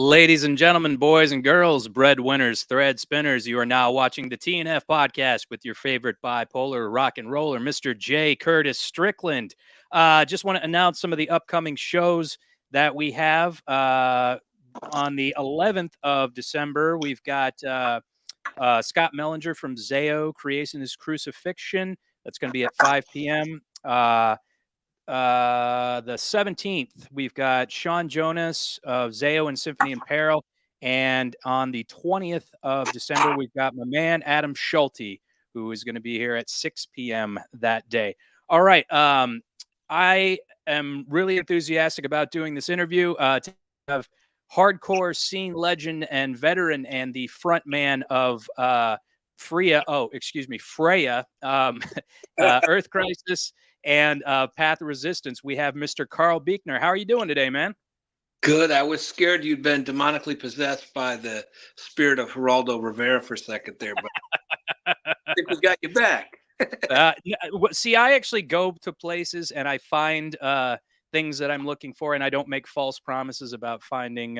Ladies and gentlemen, boys and girls, breadwinners, thread spinners, you are now watching the TNF podcast with your favorite bipolar rock and roller, Mr. J. Curtis Strickland. Just want to announce some of the upcoming shows that we have. On the 11th of December, we've got Scott Mellinger from Zao Creating His Crucifixion. That's going to be at 5 p.m. The 17th, we've got Sean Jonas of Zao and Symphony in Peril. And on the 20th of December, we've got my man, Adam Schulte, who is going to be here at 6 p.m. that day. All right. I am really enthusiastic about doing this interview. To have hardcore scene legend and veteran and the front man of Freya, Earth Crisis, and Path of Resistance. We have Mr. Karl Buechner. How are you doing today, man? Good. I was scared you'd been demonically possessed by the spirit of Geraldo Rivera for a second there, but I think we got you back. See, I actually go to places and I find things that I'm looking for, and I don't make false promises about finding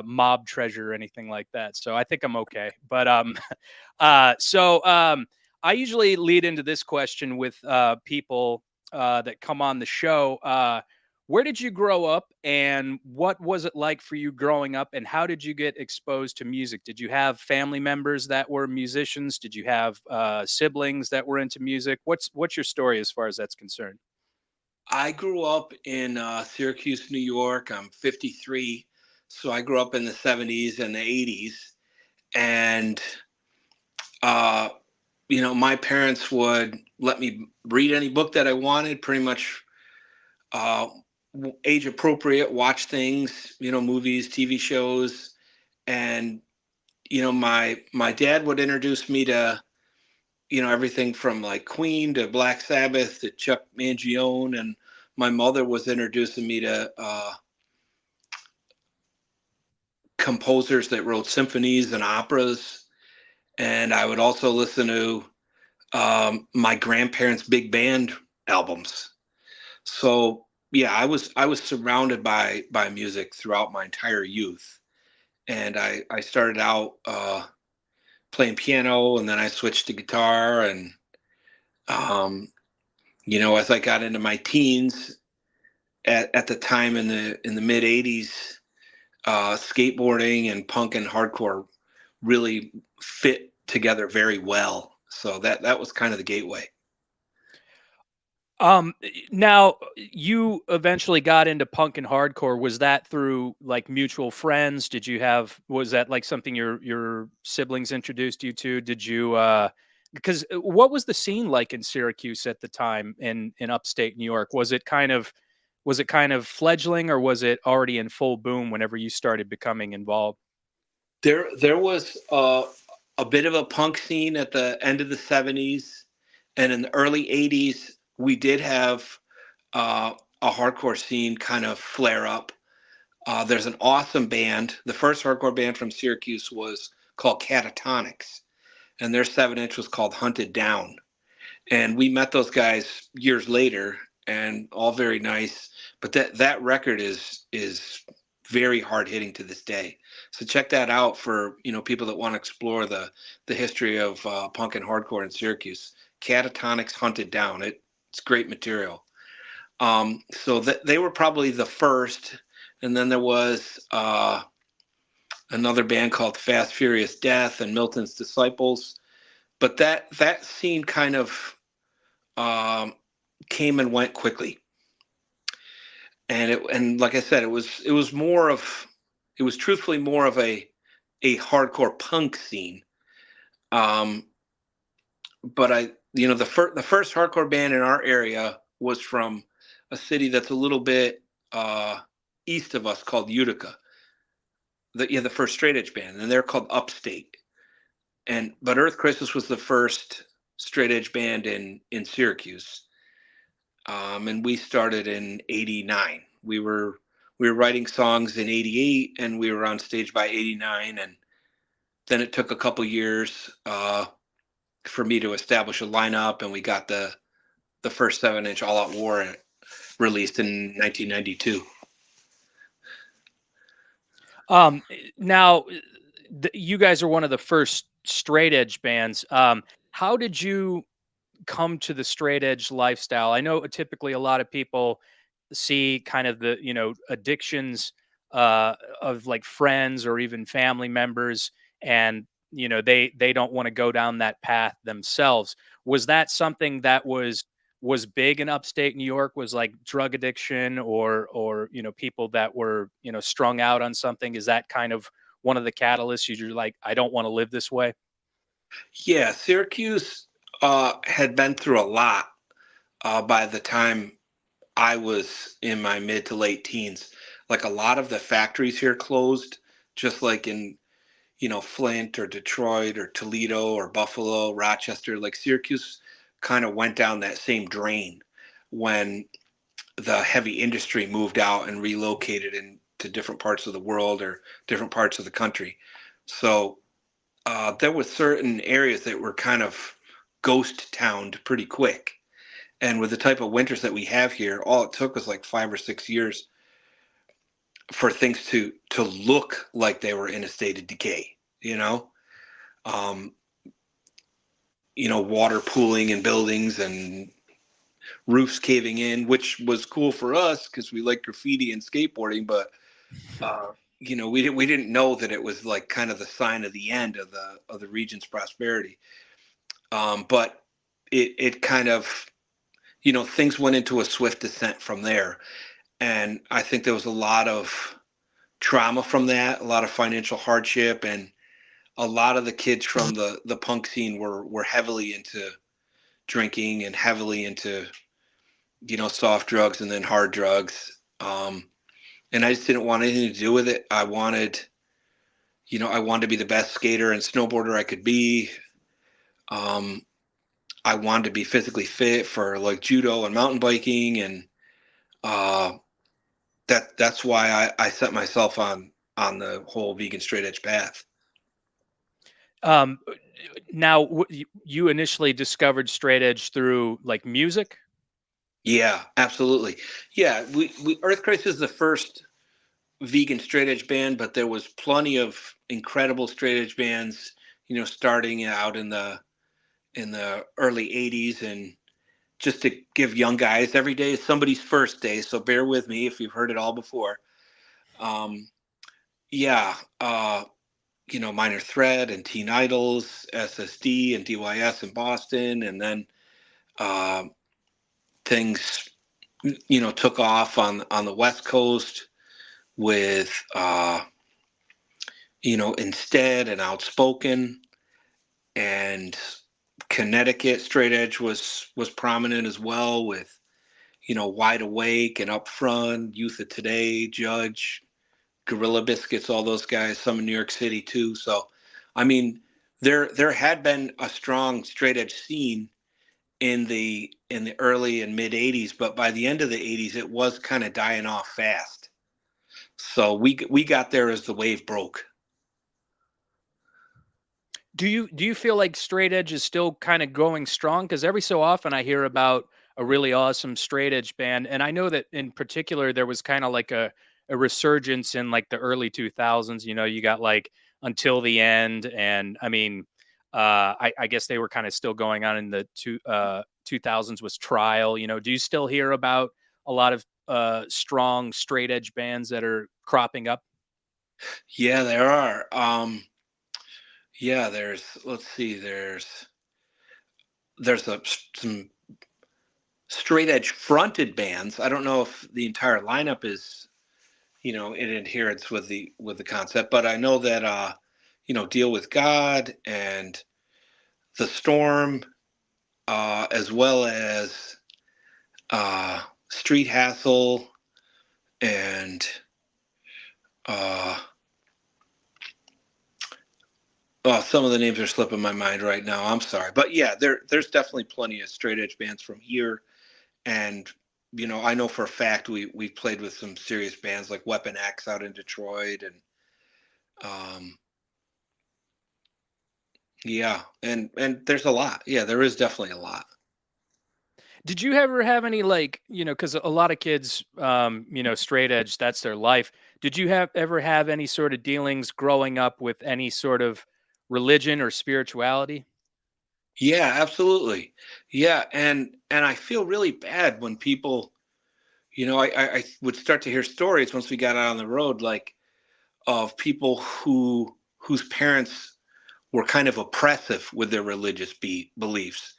mob treasure or anything like that. So I think I'm okay. But I usually lead into this question with people that come on the show. Where did you grow up, and what was it like for you growing up, and how did you get exposed to music? Did you have family members that were musicians? Did you have siblings that were into music? What's your story as far as that's concerned? I grew up in Syracuse, New York. I'm 53, so I grew up in the 70s and the 80s. And my parents would let me read any book that I wanted, pretty much age appropriate, watch things, movies, TV shows. And, my dad would introduce me to, everything from like Queen to Black Sabbath to Chuck Mangione. And my mother was introducing me to composers that wrote symphonies and operas. And I would also listen to my grandparents' big band albums. So yeah, I was surrounded by music throughout my entire youth, and I started out playing piano, and then I switched to guitar, and as I got into my teens, at the time in the mid '80s, skateboarding and punk and hardcore really fit together very well. So that was kind of the gateway. Now you eventually got into punk and hardcore. Was that through like mutual friends? Was that like something your siblings introduced you to? Did you, because what was the scene like in Syracuse at the time in upstate New York? Was it kind of fledgling, or was it already in full boom whenever you started becoming involved? There was a bit of a punk scene at the end of the 70s, and in the early 80s, we did have a hardcore scene kind of flare up. There's an awesome band. The first hardcore band from Syracuse was called Catatonics, and their 7-inch was called Hunted Down. And we met those guys years later, and all very nice. But that record is very hard hitting to this day. So check that out for people that want to explore the history of punk and hardcore in Syracuse. Catatonics Hunted Down. It's great material. So they were probably the first, and then there was another band called Fast Furious Death and Milton's Disciples. But that scene kind of came and went quickly. And like I said, it was truthfully more of a hardcore punk scene. But the first hardcore band in our area was from a city that's a little bit east of us called Utica. The first straight edge band, and they're called Upstate. But Earth Crisis was the first straight edge band in Syracuse. And we started in '89. We were writing songs in '88, and we were on stage by '89. And then it took a couple years for me to establish a lineup, and we got the first 7-inch All Out War released in 1992. Now, you guys are one of the first straight edge bands. How did you come to the straight edge lifestyle? I know typically a lot of people see kind of the, addictions of like friends or even family members, and they don't want to go down that path themselves. Was that something that was big in upstate New York? Was like drug addiction or people that were strung out on something? Is that kind of one of the catalysts? You're like, I don't want to live this way. Yeah, Syracuse had been through a lot by the time I was in my mid to late teens. Like a lot of the factories here closed, just like in, Flint or Detroit or Toledo or Buffalo, Rochester. Like Syracuse kind of went down that same drain when the heavy industry moved out and relocated into different parts of the world or different parts of the country. So there were certain areas that were kind of ghost towned pretty quick. And with the type of winters that we have here, all it took was like 5 or 6 years for things to look like they were in a state of decay. You know, um, water pooling in buildings and roofs caving in, which was cool for us because we like graffiti and skateboarding. But we didn't know that it was like kind of the sign of the end of the region's prosperity. But it kind of things went into a swift descent from there. And I think there was a lot of trauma from that, a lot of financial hardship, and a lot of the kids from the punk scene were heavily into drinking and heavily into soft drugs and then hard drugs. And I just didn't want anything to do with it. I wanted to be the best skater and snowboarder I could be. Um, I wanted to be physically fit for like judo and mountain biking, and uh, that's why I set myself on the whole vegan straight edge path. Um, Now, you initially discovered straight edge through like music. Yeah, absolutely. Yeah, we Earth Crisis is the first vegan straight edge band, but there was plenty of incredible straight edge bands, starting out in the early '80s. And just to give young guys, every day is somebody's first day, so bear with me if you've heard it all before. Um, yeah, Minor Threat and Teen Idols, SSD and DYS in Boston, and then uh, things took off on the West Coast with Instead and Outspoken, and Connecticut straight edge was prominent as well with Wide Awake and Up Front, Youth of Today, Judge, Gorilla Biscuits, all those guys. Some in New York City too. So, I mean, there had been a strong straight edge scene in the early and mid '80s, but by the end of the '80s, it was kind of dying off fast. So we got there as the wave broke. Do you feel like straight edge is still kind of going strong? Because every so often I hear about a really awesome straight edge band, and I know that in particular there was kind of like a resurgence in like the early 2000s. You got like Until the End, and I mean, I guess they were kind of still going on in the 2000s was Trial. Do you still hear about a lot of strong straight edge bands that are cropping up? Yeah, there are. Yeah, let's see, there's some straight edge fronted bands. I don't know if the entire lineup is, in adherence with the concept, but I know that Deal with God and The Storm, as well as Street Hassle and uh, oh, some of the names are slipping my mind right now. I'm sorry, but yeah, there's definitely plenty of straight edge bands from here. And I know for a fact we played with some serious bands like Weapon X out in Detroit, and um, yeah, and there's a lot. Yeah, there is definitely a lot. Did you ever have any like, because a lot of kids, straight edge, that's their life. Did you have ever have any sort of dealings growing up with any sort of religion or spirituality? Yeah, absolutely. Yeah, and I feel really bad when people, I would start to hear stories once we got out on the road, like of people whose parents were kind of oppressive with their religious beliefs,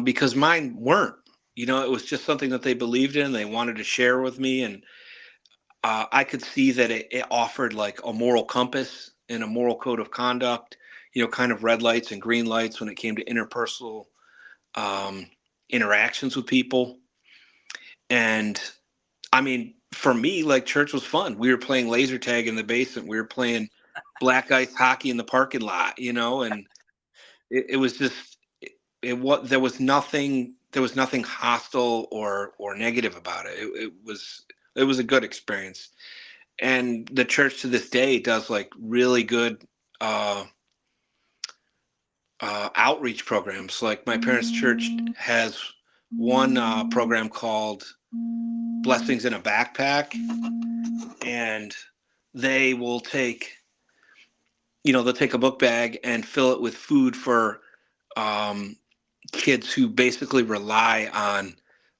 because mine weren't. It was just something that they believed in. They wanted to share with me, and I could see that it offered like a moral compass and a moral code of conduct. Kind of red lights and green lights when it came to interpersonal um, interactions with people. And I mean, for me, like church was fun. We were playing laser tag in the basement. We were playing black ice hockey in the parking lot, and it was just what there was nothing hostile or negative about it. It was a good experience. And the church to this day does like really good uh, outreach programs. Like my parents' church has one program called Blessings in a Backpack, and they will they'll take a book bag and fill it with food for um, kids who basically rely on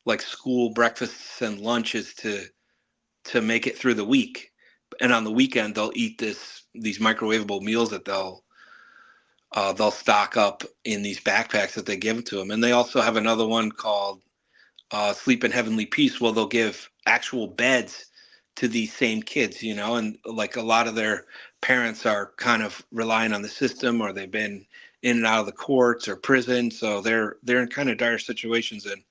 like school breakfasts and lunches to make it through the week. And on the weekend, they'll eat these microwavable meals that they'll stock up in these backpacks that they give to them. And they also have another one called Sleep in Heavenly Peace. Well, they'll give actual beds to these same kids, and like a lot of their parents are kind of relying on the system, or they've been in and out of the courts or prison, so they're in kind of dire situations, and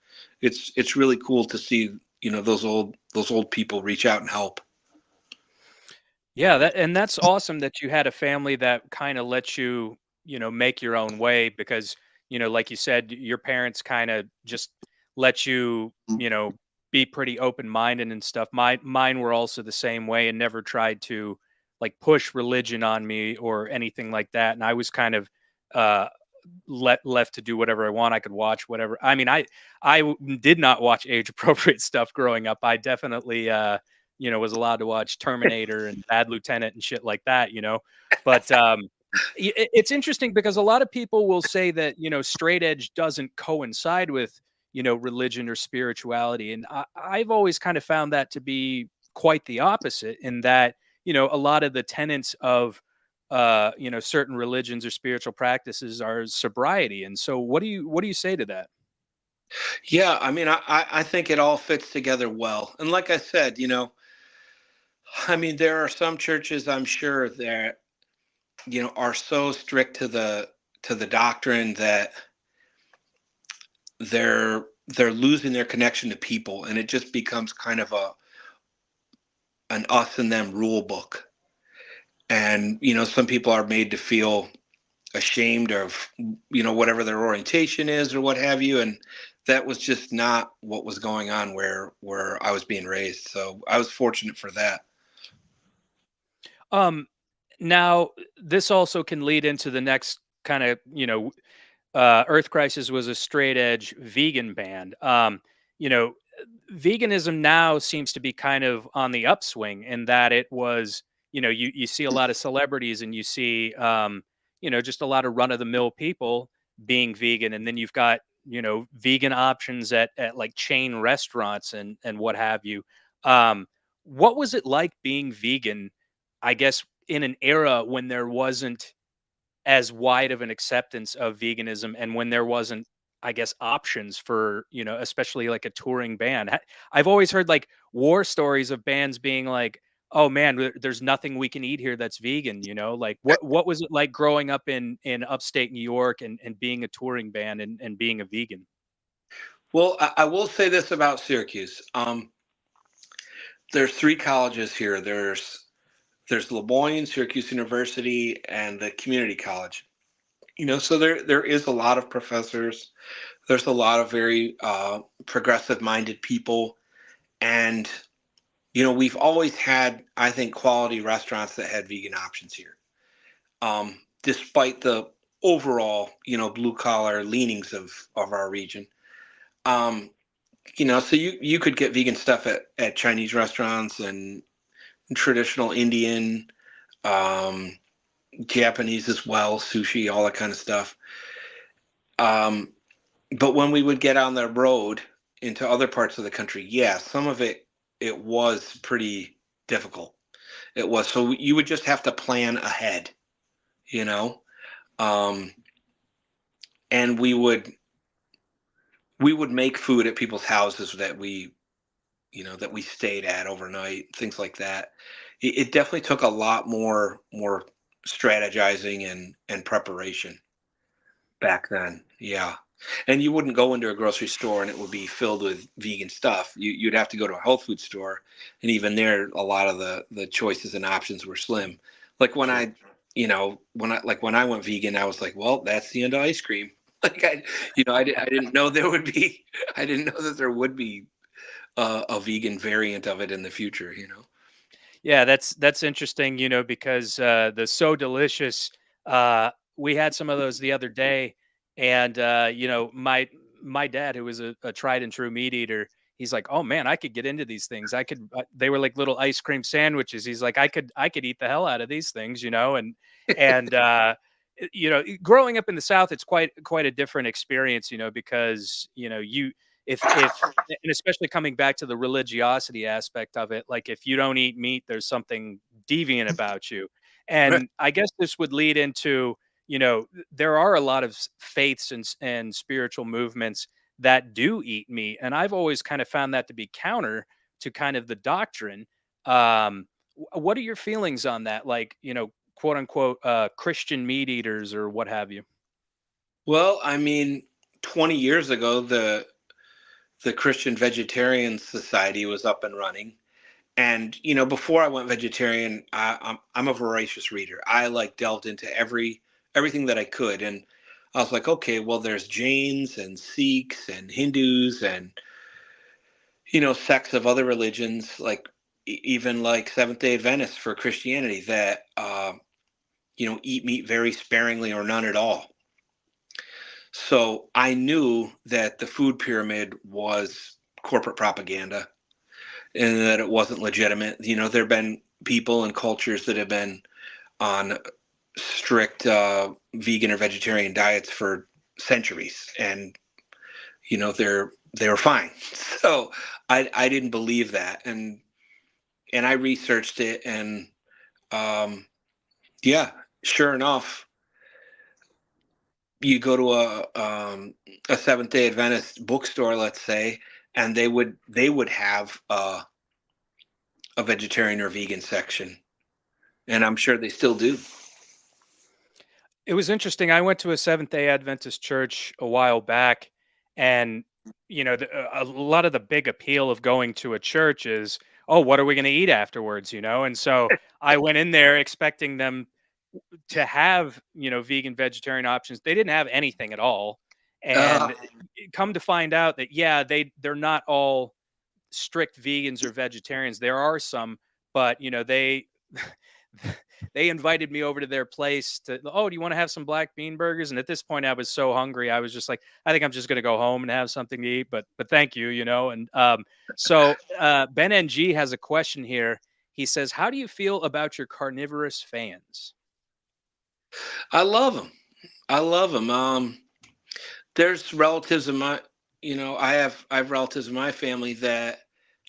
it's really cool to see those old people reach out and help. Yeah, that's awesome that you had a family that kind of let you, make your own way because, like you said, your parents kind of just let you, be pretty open-minded and stuff. Mine were also the same way and never tried to like push religion on me or anything like that. And I was kind of uh left to do whatever I want. I could watch whatever. I mean, did not watch age appropriate stuff growing up. I definitely was allowed to watch Terminator and Bad Lieutenant and shit like that, But it's interesting because a lot of people will say that, straight edge doesn't coincide with, religion or spirituality. And I've always kind of found that to be quite the opposite in that, a lot of the tenets of certain religions or spiritual practices are sobriety. And so what do you say to that? Yeah, I mean, I think it all fits together well. And like I said, I mean, there are some churches I'm sure that are so strict to the doctrine that they're losing their connection to people, and it just becomes kind of an us and them rule book. And some people are made to feel ashamed of whatever their orientation is or what have you, and that was just not what was going on where I was being raised, so I was fortunate for that. Um, Now this also can lead into the next kind of, Earth Crisis was a straight edge vegan band. You know, Veganism now seems to be kind of on the upswing in that it was, you see a lot of celebrities and you see, just a lot of run of the mill people being vegan. And then you've got, vegan options at like chain restaurants and what have you. Um, what was it like being vegan, I guess, in an era when there wasn't as wide of an acceptance of veganism and when there wasn't, I guess, options for, especially like a touring band. I've always heard like war stories of bands being like, "Oh man, there's nothing we can eat here that's vegan," Like what was it like growing up in upstate New York and being a touring band and being a vegan? Well, I will say this about Syracuse. There's three colleges here. There's Lemoyne, Syracuse University, and the community college. So there is a lot of professors. There's a lot of very progressive minded people, and we've always had, I think, quality restaurants that had vegan options here, despite the overall blue collar leanings of our region. So you could get vegan stuff at Chinese restaurants and traditional Indian, um, Japanese as well, sushi, all that kind of stuff. Um, but when we would get on the road into other parts of the country, yeah, some of it was pretty difficult. It was, so you would just have to plan ahead, you know, um, and we would make food at people's houses that we stayed at overnight, things like that. It definitely took a lot more strategizing and preparation back then. Yeah. And you wouldn't go into a grocery store and it would be filled with vegan stuff. You'd have to go to a health food store, and even there, a lot of the choices and options were slim. Like when Sure. I, when I went vegan, I was like, well, that's the end of ice cream. Like I didn't know there would be, I didn't know that there would be a vegan variant of it in the future. Yeah, that's interesting, because the So Delicious, we had some of those the other day, and my dad, who was a tried and true meat eater, he's like, "Oh man, I could get into these things. I could." They were like little ice cream sandwiches. He's like, "I could eat the hell out of these things," growing up in the South, it's quite a different experience, because if and especially coming back to the religiosity aspect of it, like if you don't eat meat, there's something deviant about you. Right. And I guess this would lead into, there are a lot of faiths and spiritual movements that do eat meat. And I've always kind of found that to be counter to kind of the doctrine. What are your feelings on that? Like, quote unquote, Christian meat eaters or what have you? Well, I mean, 20 years ago, the Christian Vegetarian Society was up and running. And before I went vegetarian, I'm a voracious reader. I like delved into everything that I could, and I was like, okay, well, there's Jains and Sikhs and Hindus and sects of other religions, like even like Seventh Day Adventists for Christianity that eat meat very sparingly or none at all. So I knew that the food pyramid was corporate propaganda and that it wasn't legitimate. There have been people and cultures that have been on strict vegan or vegetarian diets for centuries, and they were fine. So I didn't believe that, and I researched it, and um, yeah, sure enough, you go to a Seventh Day Adventist bookstore, let's say, and they would have a vegetarian or vegan section, and I'm sure they still do. It was interesting. I went to a Seventh Day Adventist church a while back, and a lot of the big appeal of going to a church is, oh, what are we going to eat afterwards? And so I went in there expecting them to have vegan, vegetarian options. They didn't have anything at all, Uh, and come to find out that yeah, they're not all strict vegans or vegetarians. There are some, but they they invited me over to their place to, oh, do you want to have some black bean burgers? And at this point I was so hungry. I was just like, I think I'm just going to go home and have something to eat, but thank you, and Ben NG has a question here. He says, how do you feel about your carnivorous fans? I love them. I love them. There's relatives in my, I have relatives in my family that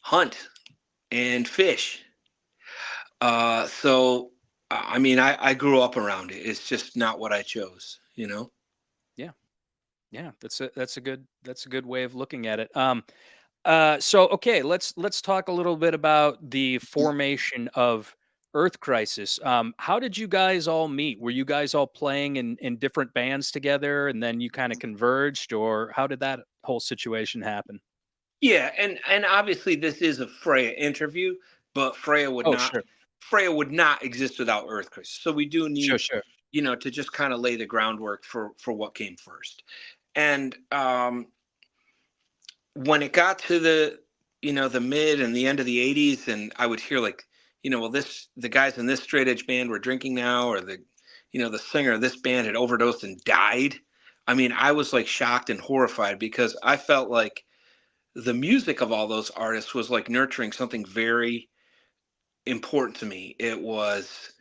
hunt and fish. So I mean, I grew up around it. It's just not what I chose. Yeah. Yeah, that's a good way of looking at it. So okay, let's talk a little bit about the formation of Earth Crisis. How did you guys all meet? Were you guys all playing in different bands together, and then you kind of converged, or how did that whole situation happen? Yeah, and obviously this is a Freya interview, but Oh, sure, Freya would not exist without Earthquake. So we do sure, need, sure. to just kind of lay the groundwork for what came first. And when it got to the mid and the end of the 80s, and I would hear like, well, the guys in this straight edge band were drinking now, or the singer of this band had overdosed and died. I mean, I was like shocked and horrified because I felt like the music of all those artists was like nurturing something very important to me. It was,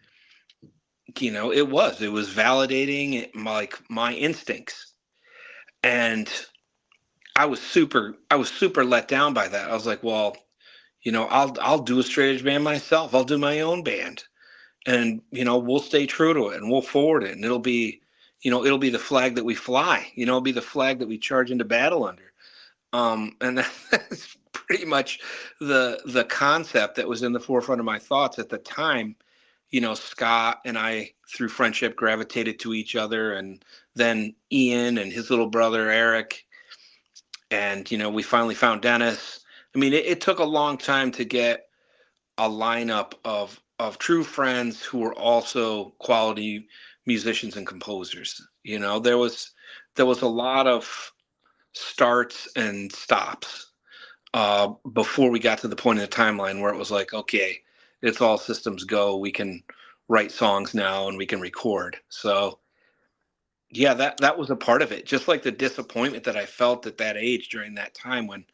it was validating like my instincts. And I was super let down by that. I was like, well, I'll do a straight edge band myself. I'll do my own band, and we'll stay true to it, and we'll forward it, and it'll be the flag that we fly. It'll be the flag that we charge into battle under. And that's pretty much the concept that was in the forefront of my thoughts at the time. Scott and I, through friendship, gravitated to each other, and then Ian and his little brother Eric, and we finally found Dennis. I mean, it took a long time to get a lineup of true friends who were also quality musicians and composers. There was a lot of starts and stops before we got to the point in the timeline where it was like, okay, it's all systems go. We can write songs now and we can record. So yeah, that was a part of it. Just like the disappointment that I felt at that age during that time when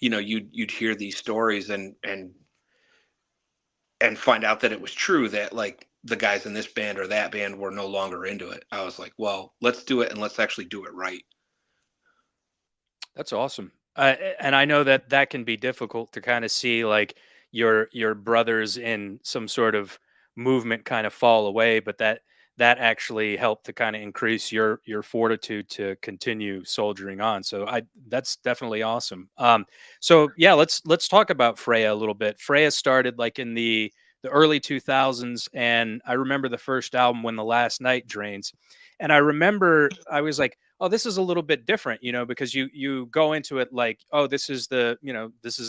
you'd hear these stories and find out that it was true that like the guys in this band or that band were no longer into it. I was like, well, let's do it and let's actually do it right. That's awesome. And I know that that can be difficult to kind of see like your brothers in some sort of movement kind of fall away, but that actually helped to kind of increase your fortitude to continue soldiering on. So I that's definitely awesome. So yeah, let's talk about Freya a little bit. Freya started like in the early 2000s, and I remember the first album, When the Last Night Drains, and I remember I was like, oh, this is a little bit different, because you go into it like, oh, this is the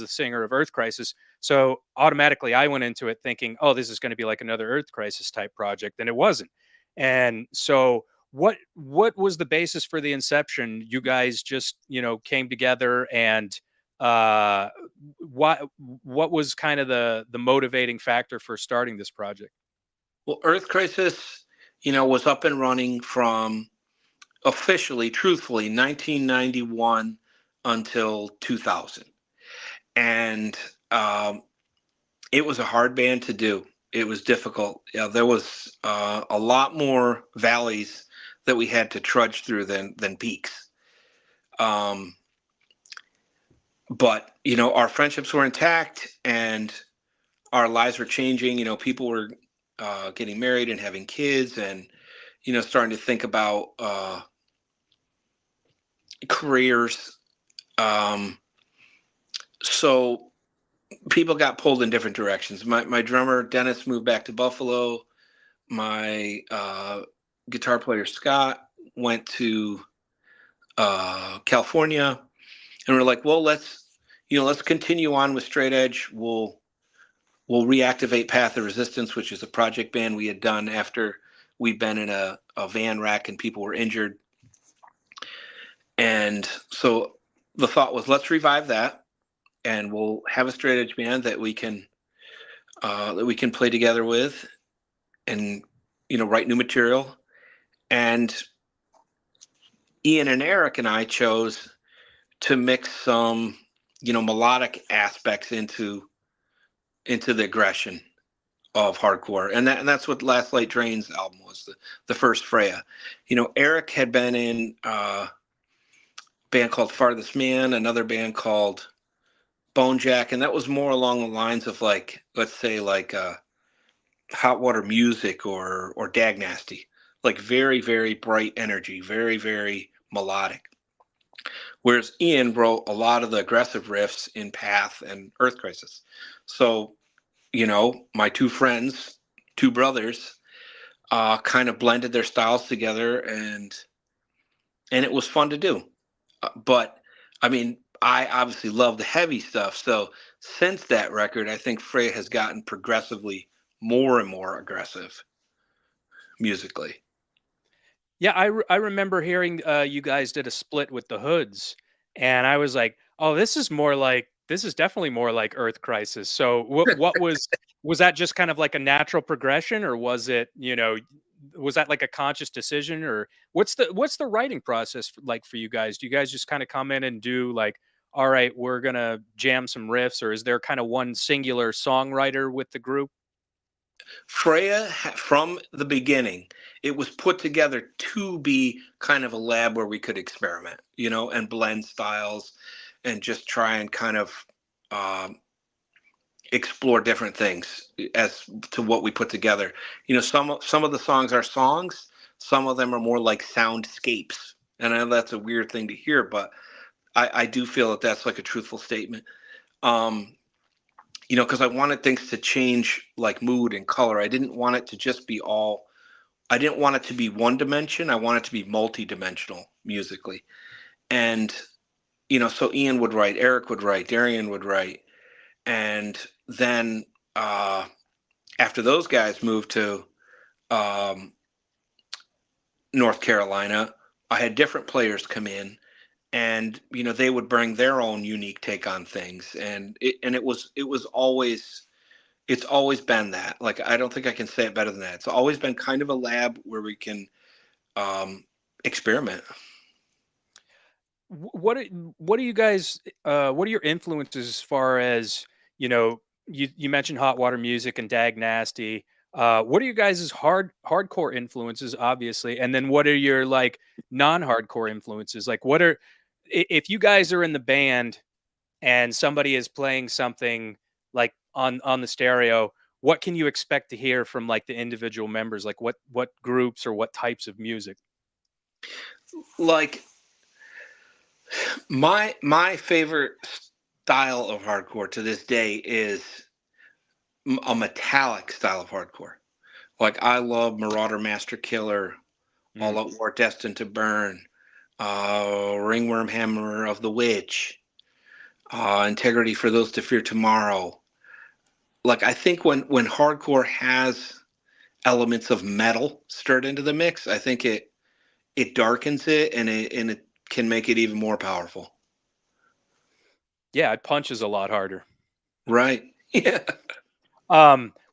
singer of Earth Crisis. So automatically I went into it thinking, oh, this is going to be like another Earth Crisis type project, and it wasn't. And so what was the basis for the inception? You guys just, came together, and uh what was kind of the motivating factor for starting this project? Well, Earth Crisis, was up and running from officially, truthfully, 1991 until 2000. And it was a hard band to do. It was difficult. Yeah, there was a lot more valleys that we had to trudge through than peaks. Um, but our friendships were intact, and our lives were changing. People were getting married and having kids, and starting to think about careers. Um, so people got pulled in different directions. My drummer Dennis moved back to Buffalo. My guitar player Scott went to California, and we're like, well, let's continue on with Straight Edge. We'll reactivate Path of Resistance, which is a project band we had done after we'd been in a van wreck and people were injured. And so the thought was, let's revive that, and we'll have a straight edge band that we can play together with, and write new material. And Ian and Eric and I chose to mix some melodic aspects into the aggression of hardcore, and that's what Last Light Drains album was, the first Freya. Eric had been in a band called Farthest Man, another band called Bone Jack, and that was more along the lines of like, let's say like Hot Water Music or Dag Nasty, like very, very bright energy, very, very melodic. Whereas Ian wrote a lot of the aggressive riffs in Path and Earth Crisis. So, my two friends, two brothers, kind of blended their styles together, and it was fun to do. But I mean, I obviously love the heavy stuff. So since that record, I think Freya has gotten progressively more and more aggressive musically. Yeah, I remember hearing you guys did a split with the Hoods, and I was like, "Oh, this is definitely more like Earth Crisis." So, what was that just kind of like a natural progression, or was it, was that like a conscious decision, or what's the writing process like for you guys? Do you guys just kind of come in and do like, all right, we're gonna jam some riffs, or is there kind of one singular songwriter with the group? Freya, from the beginning, it was put together to be kind of a lab where we could experiment, and blend styles and just try and kind of um, explore different things as to what we put together. Some of the songs are songs, some of them are more like soundscapes. And I know that's a weird thing to hear, but I do feel that that's like a truthful statement. Um, because I wanted things to change like mood and color. I didn't want it to just be all, I didn't want it to be one dimension. I want it to be multi-dimensional musically. And, so Ian would write, Eric would write, Darian would write. And then uh, after those guys moved to um, North Carolina, I had different players come in, and they would bring their own unique take on things, and it was always it's always been that. Like, I don't think I can say it better than that. It's always been kind of a lab where we can um, experiment. What what do you guys what are your influences as far as, you mentioned hot water music and Dag Nasty. What are you guys' hardcore influences, obviously, and then what are your like non-hardcore influences? Like, what are if you guys are in the band and somebody is playing something like on the stereo, what can you expect to hear from like the individual members? Like, what groups or what types of music? Like, my favorite style of hardcore to this day is a metallic style of hardcore. Like, I love Marauder Master Killer, Mm. All Out War Destined to Burn, Ringworm Hammer of the Witch, Integrity for Those to Fear Tomorrow. Like, I think when hardcore has elements of metal stirred into the mix, I think it darkens it, and it can make it even more powerful. Yeah, it punches a lot harder. Right. Yeah.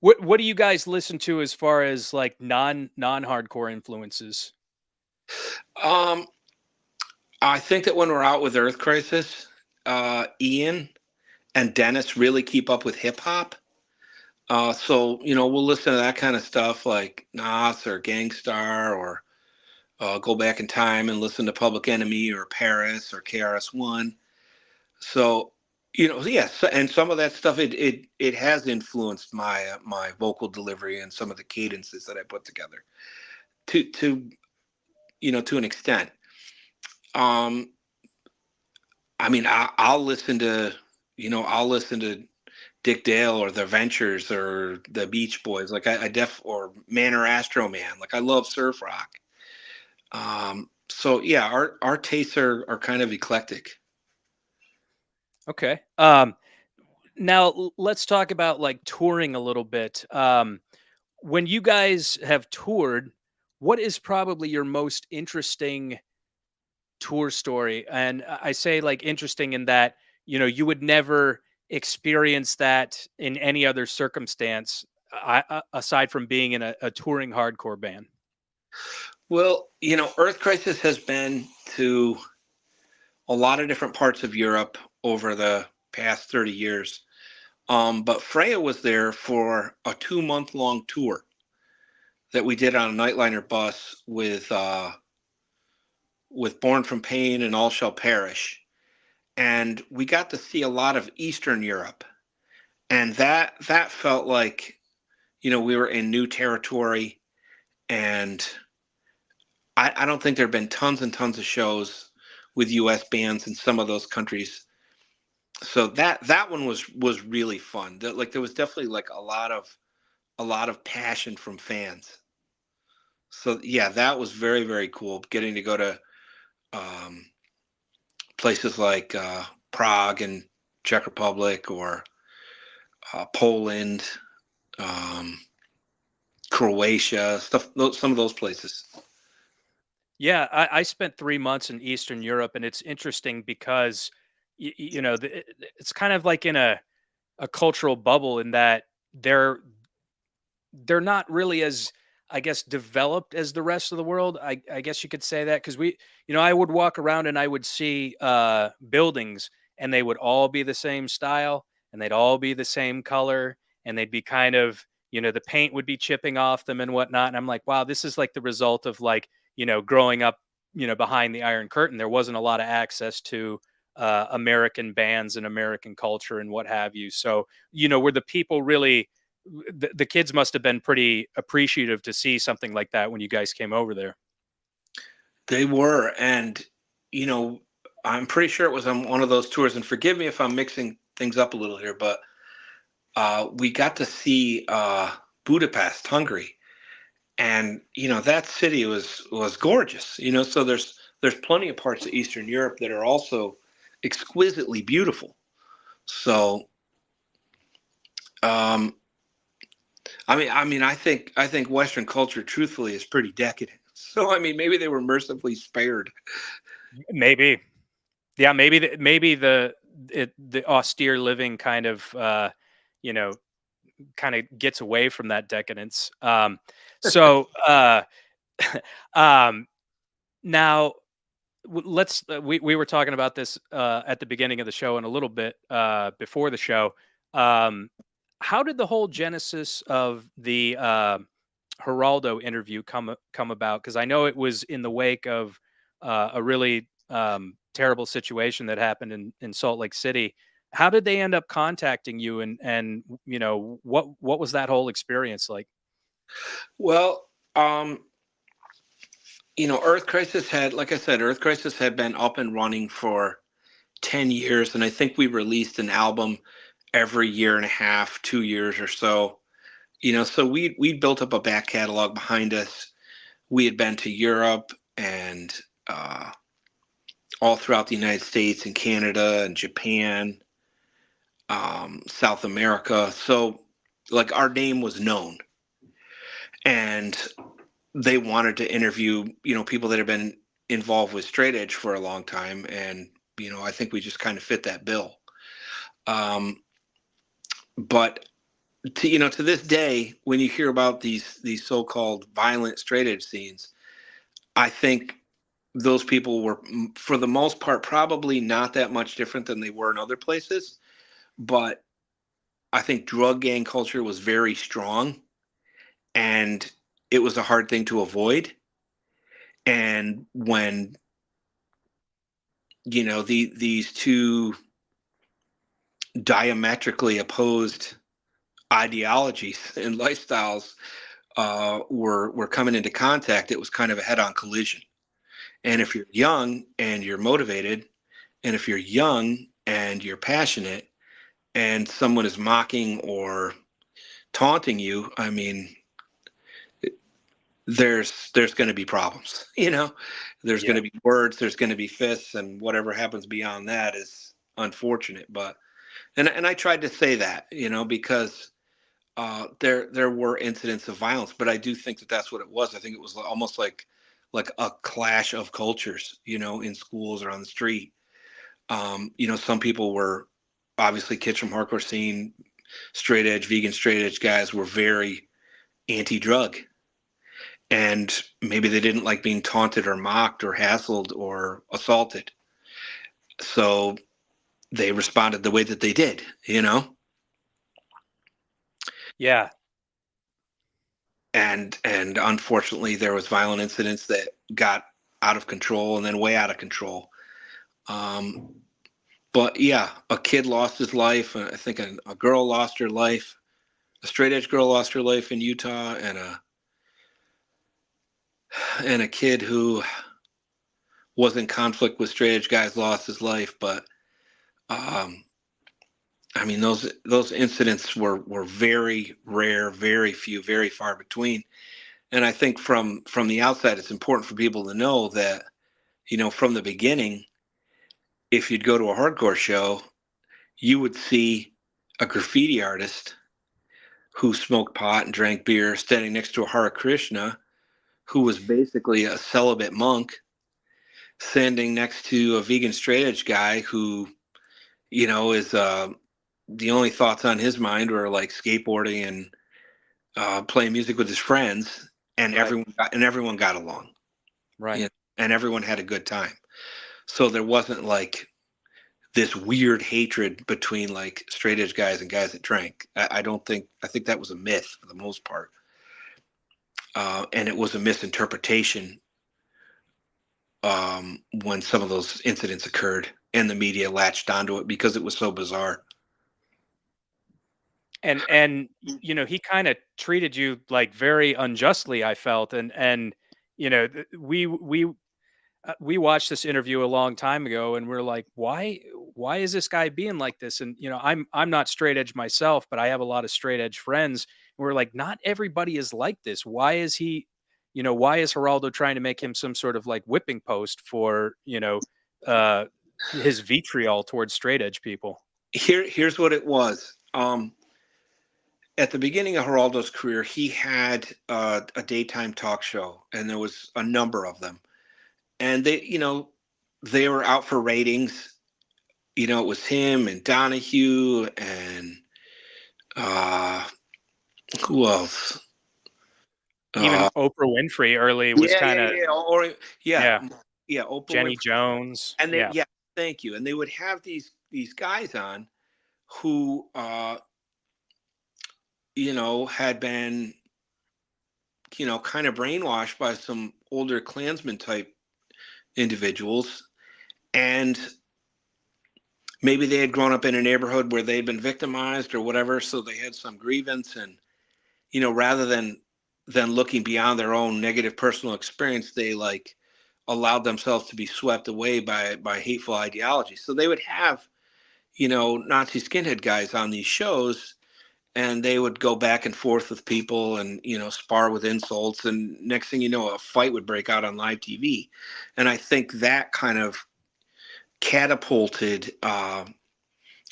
What do you guys listen to as far as like non-hardcore influences? Um, I think that when we're out with Earth Crisis, Ian and Dennis really keep up with hip hop. So we'll listen to that kind of stuff like Nas or Gangstar, or go back in time and listen to Public Enemy or Paris or KRS-One. So yes, and some of that stuff, it has influenced my vocal delivery and some of the cadences that I put together to an extent. Um, I mean, I'll listen to Dick Dale or the Ventures or the Beach Boys, like or Man or Astro Man. Like, I love surf rock. So yeah, our tastes are kind of eclectic. Okay. Now let's talk about like touring a little bit. When you guys have toured, what is probably your most interesting tour story? And I say like interesting in that, you would never experience that in any other circumstance, aside from being in a touring hardcore band. Well, Earth Crisis has been to a lot of different parts of Europe over the past 30 years. But Freya was there for a 2-month long tour that we did on a Nightliner bus with Born from Pain and All Shall Perish. And we got to see a lot of Eastern Europe. And that felt like, we were in new territory. And I don't think there have been tons and tons of shows with US bands in some of those countries. So that one was really fun. Like, there was definitely like a lot of passion from fans. So yeah, that was very, very cool, getting to go to um, places like Prague and Czech Republic, or Poland, um, Croatia, stuff. Some of those places. Yeah, I spent 3 months in Eastern Europe, and it's interesting because it's kind of like in a cultural bubble in that they're not really as I guess, developed as the rest of the world. I guess you could say that because I would walk around and I would see buildings and they would all be the same style and they'd all be the same color and they'd be kind of, the paint would be chipping off them and whatnot. And I'm like, wow, this is like the result of like, growing up, behind the Iron Curtain. There wasn't a lot of access to American bands and American culture and what have you. So, were the people really the kids must have been pretty appreciative to see something like that when you guys came over there. They were, and you know, I'm pretty sure it was on one of those tours. And forgive me if I'm mixing things up a little here, but we got to see Budapest, Hungary, and that city was gorgeous. So there's plenty of parts of Eastern Europe that are also exquisitely beautiful. So, um, I think Western culture, truthfully, is pretty decadent. So, I mean, maybe they were mercifully spared. Maybe, yeah, the austere living kind of you know kind of gets away from that decadence. So um, now let's we were talking about this at the beginning of the show and a little bit before the show. Um, how did the whole genesis of the Geraldo interview come about? Because I know it was in the wake of a really terrible situation that happened in Salt Lake City. How did they end up contacting you, and what was that whole experience like? Well, Earth Crisis had, like I said, Earth Crisis had been up and running for 10 years, and I think we released an album every year and a half, 2 years or so. So we built up a back catalog behind us. We had been to Europe and all throughout the United States and Canada and Japan, South America. So, like, our name was known, and they wanted to interview, people that have been involved with straight edge for a long time, and I think we just kind of fit that bill. But to this day, when you hear about these so-called violent straight edge scenes, I think those people were, for the most part, probably not that much different than they were in other places. But I think drug gang culture was very strong, and it was a hard thing to avoid. And when these two diametrically opposed ideologies and lifestyles were coming into contact, it was kind of a head-on collision. And if you're young and you're motivated, and if you're young and you're passionate, and someone is mocking or taunting you, I mean, there's going to be problems. There's going Yeah. to be words, there's going to be fists, and whatever happens beyond that is unfortunate. But and I tried to say that, because there were incidents of violence, but I do think that that's what it was. I think it was almost like a clash of cultures, in schools or on the street. Some people were, obviously, kids from hardcore scene, straight edge, vegan straight edge guys were very anti-drug, and maybe they didn't like being taunted or mocked or hassled or assaulted, so they responded the way that they did. Yeah. And unfortunately there was violent incidents that got out of control, and then way out of control. But yeah, a kid lost his life. I think a girl lost her life. A straight edge girl lost her life in Utah, and a kid who was in conflict with straight edge guys lost his life. But I mean, those incidents were very rare, very few, very far between. And I think from the outside, it's important for people to know that, from the beginning, if you'd go to a hardcore show, you would see a graffiti artist who smoked pot and drank beer standing next to a Hare Krishna who was basically a celibate monk, standing next to a vegan straight edge guy who, is the only thoughts on his mind were like skateboarding and playing music with his friends. and Right. everyone got along, you Right. know, and everyone had a good time. So there wasn't like this weird hatred between like straight edge guys and guys that drank. I don't think I think that was a myth for the most part, and it was a misinterpretation when some of those incidents occurred, and the media latched onto it because it was so bizarre. And he kind of treated you like very unjustly, I felt. And we watched this interview a long time ago, and we're like, why is this guy being like this? And I'm not straight edge myself, but I have a lot of straight edge friends. And we're like, not everybody is like this. Why is Geraldo trying to make him some sort of like whipping post for uh his vitriol towards straight edge people? Here's what it was. At the beginning of Geraldo's career, he had a daytime talk show, and there was a number of them, and they were out for ratings. It was him and Donahue and uh, who else? Even Uh, Oprah Winfrey early was yeah, kind yeah, of, yeah, or yeah, yeah, yeah, Oprah Jenny Winfrey, Jones. and Yeah. yeah, thank you. And they would have these guys on who had been kind of brainwashed by some older Klansman type individuals, and maybe they had grown up in a neighborhood where they'd been victimized or whatever, so they had some grievance, and rather than looking beyond their own negative personal experience, they like allowed themselves to be swept away by hateful ideology. So they would have Nazi skinhead guys on these shows, and they would go back and forth with people and spar with insults, and next thing you know, a fight would break out on live TV. And I think that kind of catapulted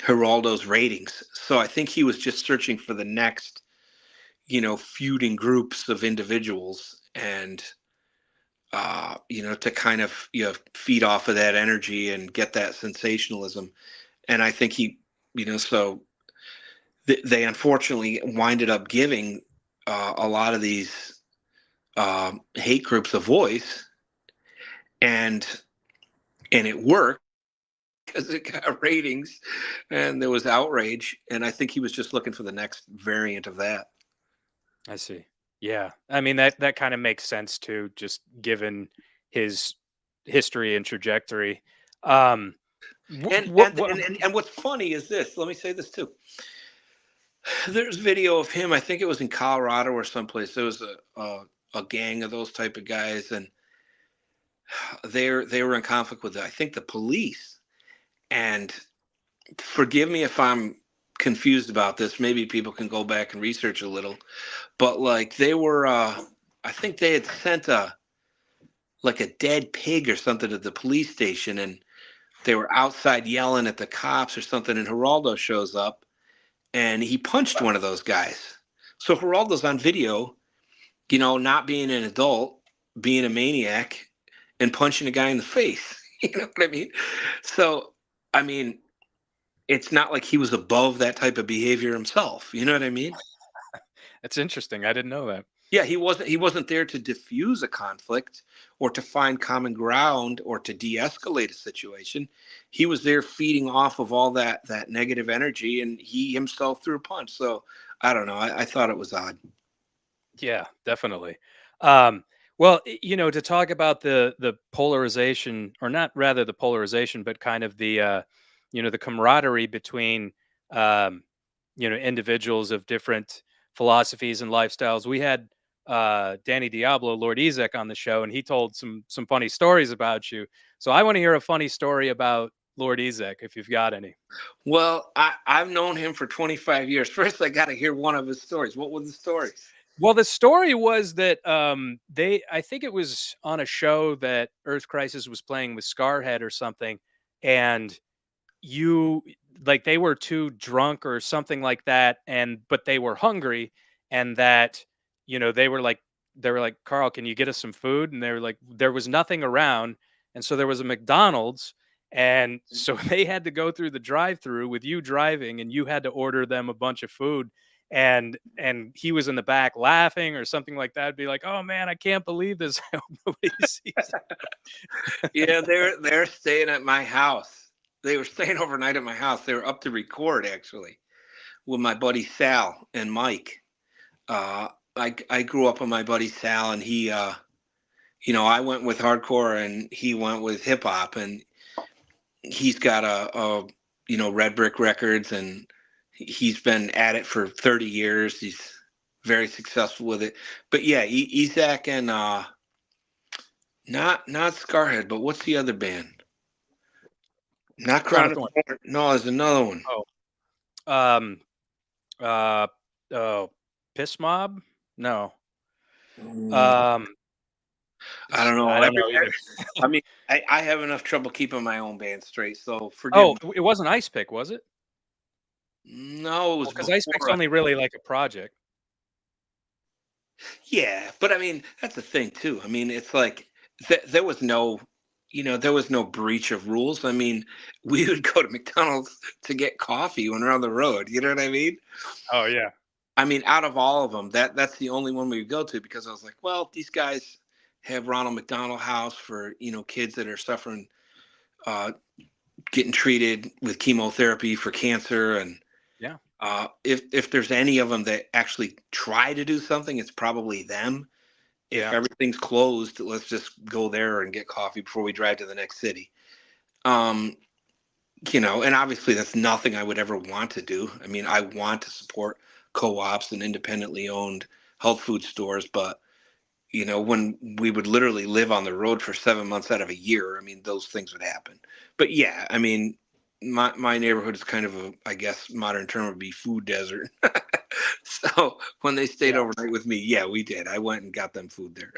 Geraldo's ratings. So I think he was just searching for the next feuding groups of individuals, and to kind of feed off of that energy and get that sensationalism. And I think so they unfortunately winded up giving a lot of these hate groups a voice, and it worked because it got ratings, and there was outrage. And I think he was just looking for the next variant of that. I see. Yeah. I mean, that kind of makes sense too, just given his history and trajectory. Um, And what, and what, and and, and what's funny is this. Let me say this too. There's video of him. I think it was in Colorado or someplace. There was a gang of those type of guys, and they were in conflict with I think the police. And forgive me if I'm confused about this. Maybe people can go back and research a little. But like they were, I think they had sent a dead pig or something to the police station, and they were outside yelling at the cops or something. And Geraldo shows up, and he punched one of those guys. So Geraldo's on video, not being an adult, being a maniac, and punching a guy in the face. You know what I mean? So, I mean, it's not like he was above that type of behavior himself. You know what I mean? That's interesting. I didn't know that. Yeah, he wasn't there to diffuse a conflict or to find common ground or to de-escalate a situation. He was there feeding off of all that negative energy, and he himself threw a punch. So I don't know. I thought it was odd. Yeah, definitely. Um, well, to talk about the polarization, or not rather the polarization, but kind of the camaraderie between individuals of different philosophies and lifestyles. We had Danny Diablo, Lord Ezec, on the show, and he told some funny stories about you. So I want to hear a funny story about Lord Ezec, if you've got any. Well, I've known him for 25 years. First, I got to hear one of his stories. What were the stories? Well, the story was that I think it was on a show that Earth Crisis was playing with Scarhead or something, and you like they were too drunk or something like that, and but they were hungry, and that they were like, Carl, can you get us some food? And they were like, there was nothing around, and so there was a McDonald's, and so they had to go through the drive-through with you driving, and you had to order them a bunch of food. and he was in the back laughing or something like that. Be like, oh man, I can't believe this. I hope nobody sees it. Yeah, they're staying at my house. They were staying overnight at my house. They were up to record actually with my buddy Sal and Mike. Uh, I grew up with my buddy Sal, and he, I went with hardcore, and he went with hip hop, and he's got Red Brick Records, and he's been at it for 30 years. He's very successful with it. But yeah, Ezec and not Scarhead, but what's the other band? Not Crown of Thorns. No, there's another one. Piss Mob? No. I don't know. I don't know either. I mean, I have enough trouble keeping my own band straight, so forgive me. It wasn't Ice Pick, was it? No, it was because Ice Pick's only really like a project. Yeah, but I mean, that's the thing too. I mean, it's like there was no, there was no breach of rules. I mean, we would go to McDonald's to get coffee when we're on the road. You know what I mean? Oh yeah. I mean, out of all of them, that's the only one we would go to, because I was like, well, these guys have Ronald McDonald House for kids that are suffering, getting treated with chemotherapy for cancer, and yeah. If there's any of them that actually try to do something, it's probably them. If everything's closed, let's just go there and get coffee before we drive to the next city. And obviously that's nothing I would ever want to do. I mean, I want to support co-ops and independently owned health food stores, but when we would literally live on the road for 7 months out of a year, I mean, those things would happen. But yeah, I mean, my neighborhood is kind of I guess modern term would be food desert. So when they stayed overnight with me, yeah, we did. I went and got them food there.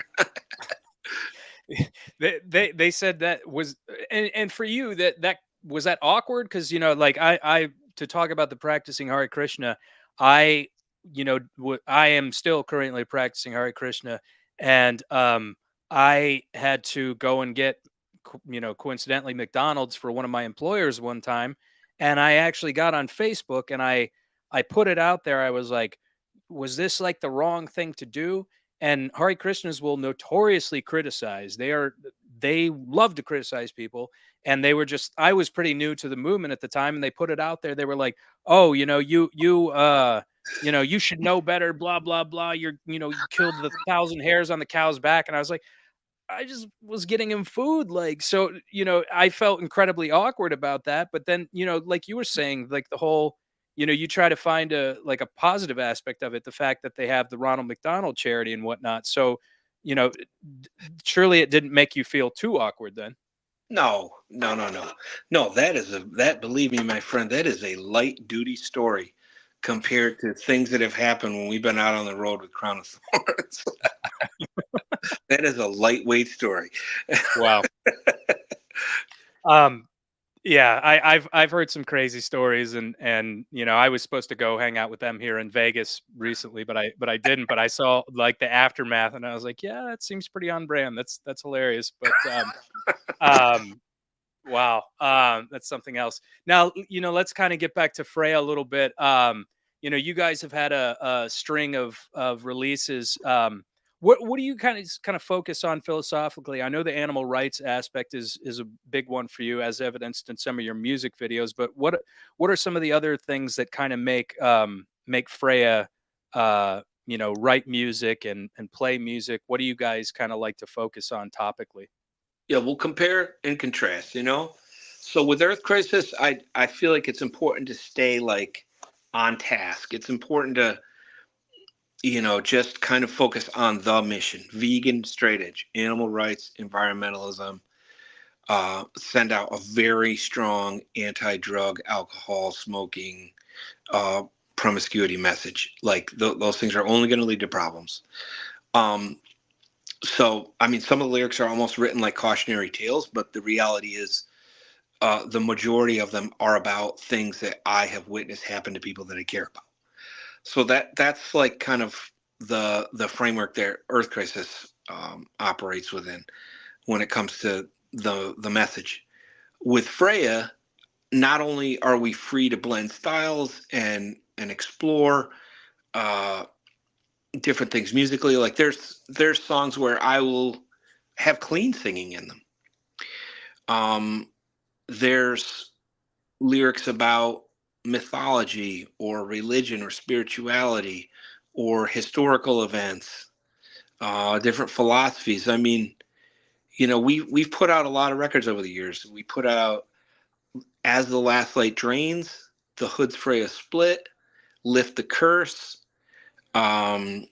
They said that was, and for you that was that awkward, because like I to talk about the practicing Hare Krishna, I am still currently practicing Hare Krishna, and I had to go and get coincidentally McDonald's for one of my employers one time, and I actually got on Facebook and I put it out there. I was like, was this like the wrong thing to do? And Hare Krishnas will notoriously criticize. They love to criticize people. And they were just, I was pretty new to the movement at the time, and they put it out there. They were like, oh, you should know better, blah, blah, blah. You killed the 1,000 hairs on the cow's back. And I was like, I just was getting him food. Like, so, I felt incredibly awkward about that. But then, like you were saying, like the whole, you try to find a positive aspect of it, the fact that they have the Ronald McDonald charity and whatnot. So, surely it didn't make you feel too awkward then. No. That, believe me, my friend, that is a light duty story compared to things that have happened when we've been out on the road with Crown of Thorns. That is a lightweight story. Wow. Yeah, I've heard some crazy stories, and I was supposed to go hang out with them here in Vegas recently, but I didn't. But I saw like the aftermath, and I was like, yeah, that seems pretty on brand. That's hilarious. But wow, that's something else. Now let's kind of get back to Freya a little bit. You guys have had a string of releases. What do you kind of focus on philosophically? I know the animal rights aspect is a big one for you, as evidenced in some of your music videos. But what are some of the other things that kind of make Freya, write music and play music? What do you guys kind of like to focus on topically? Yeah, we'll compare and contrast. So with Earth Crisis, I feel like it's important to stay like on task. It's important to just kind of focus on the mission: vegan, straight edge, animal rights, environmentalism, send out a very strong anti-drug, alcohol, smoking, promiscuity message. Like those things are only going to lead to problems. So, I mean, some of the lyrics are almost written like cautionary tales, but the reality is the majority of them are about things that I have witnessed happen to people that I care about. So that's like kind of the framework that Earth Crisis operates within when it comes to the message. With Freya, not only are we free to blend styles and explore, uh, different things musically. Like there's songs where I will have clean singing in them. Um, there's lyrics about mythology or religion or spirituality or historical events, different philosophies. I mean, we've put out a lot of records over the years. We put out As the Last Light Drains, The Hood's Freya Split, Lift the Curse, um,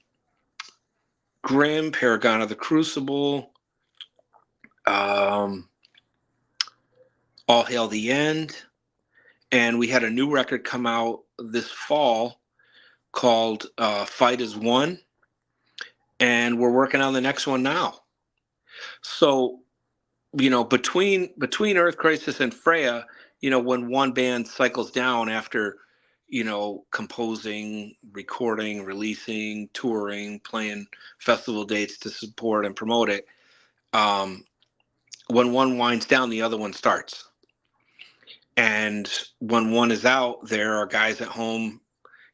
Grim, Paragon of the Crucible, um, All Hail the End. And we had a new record come out this fall called Fight Is One. And we're working on the next one now. So, between Earth Crisis and Freya, when one band cycles down after, composing, recording, releasing, touring, playing festival dates to support and promote it, um, when one winds down, the other one starts. And when one is out, there are guys at home,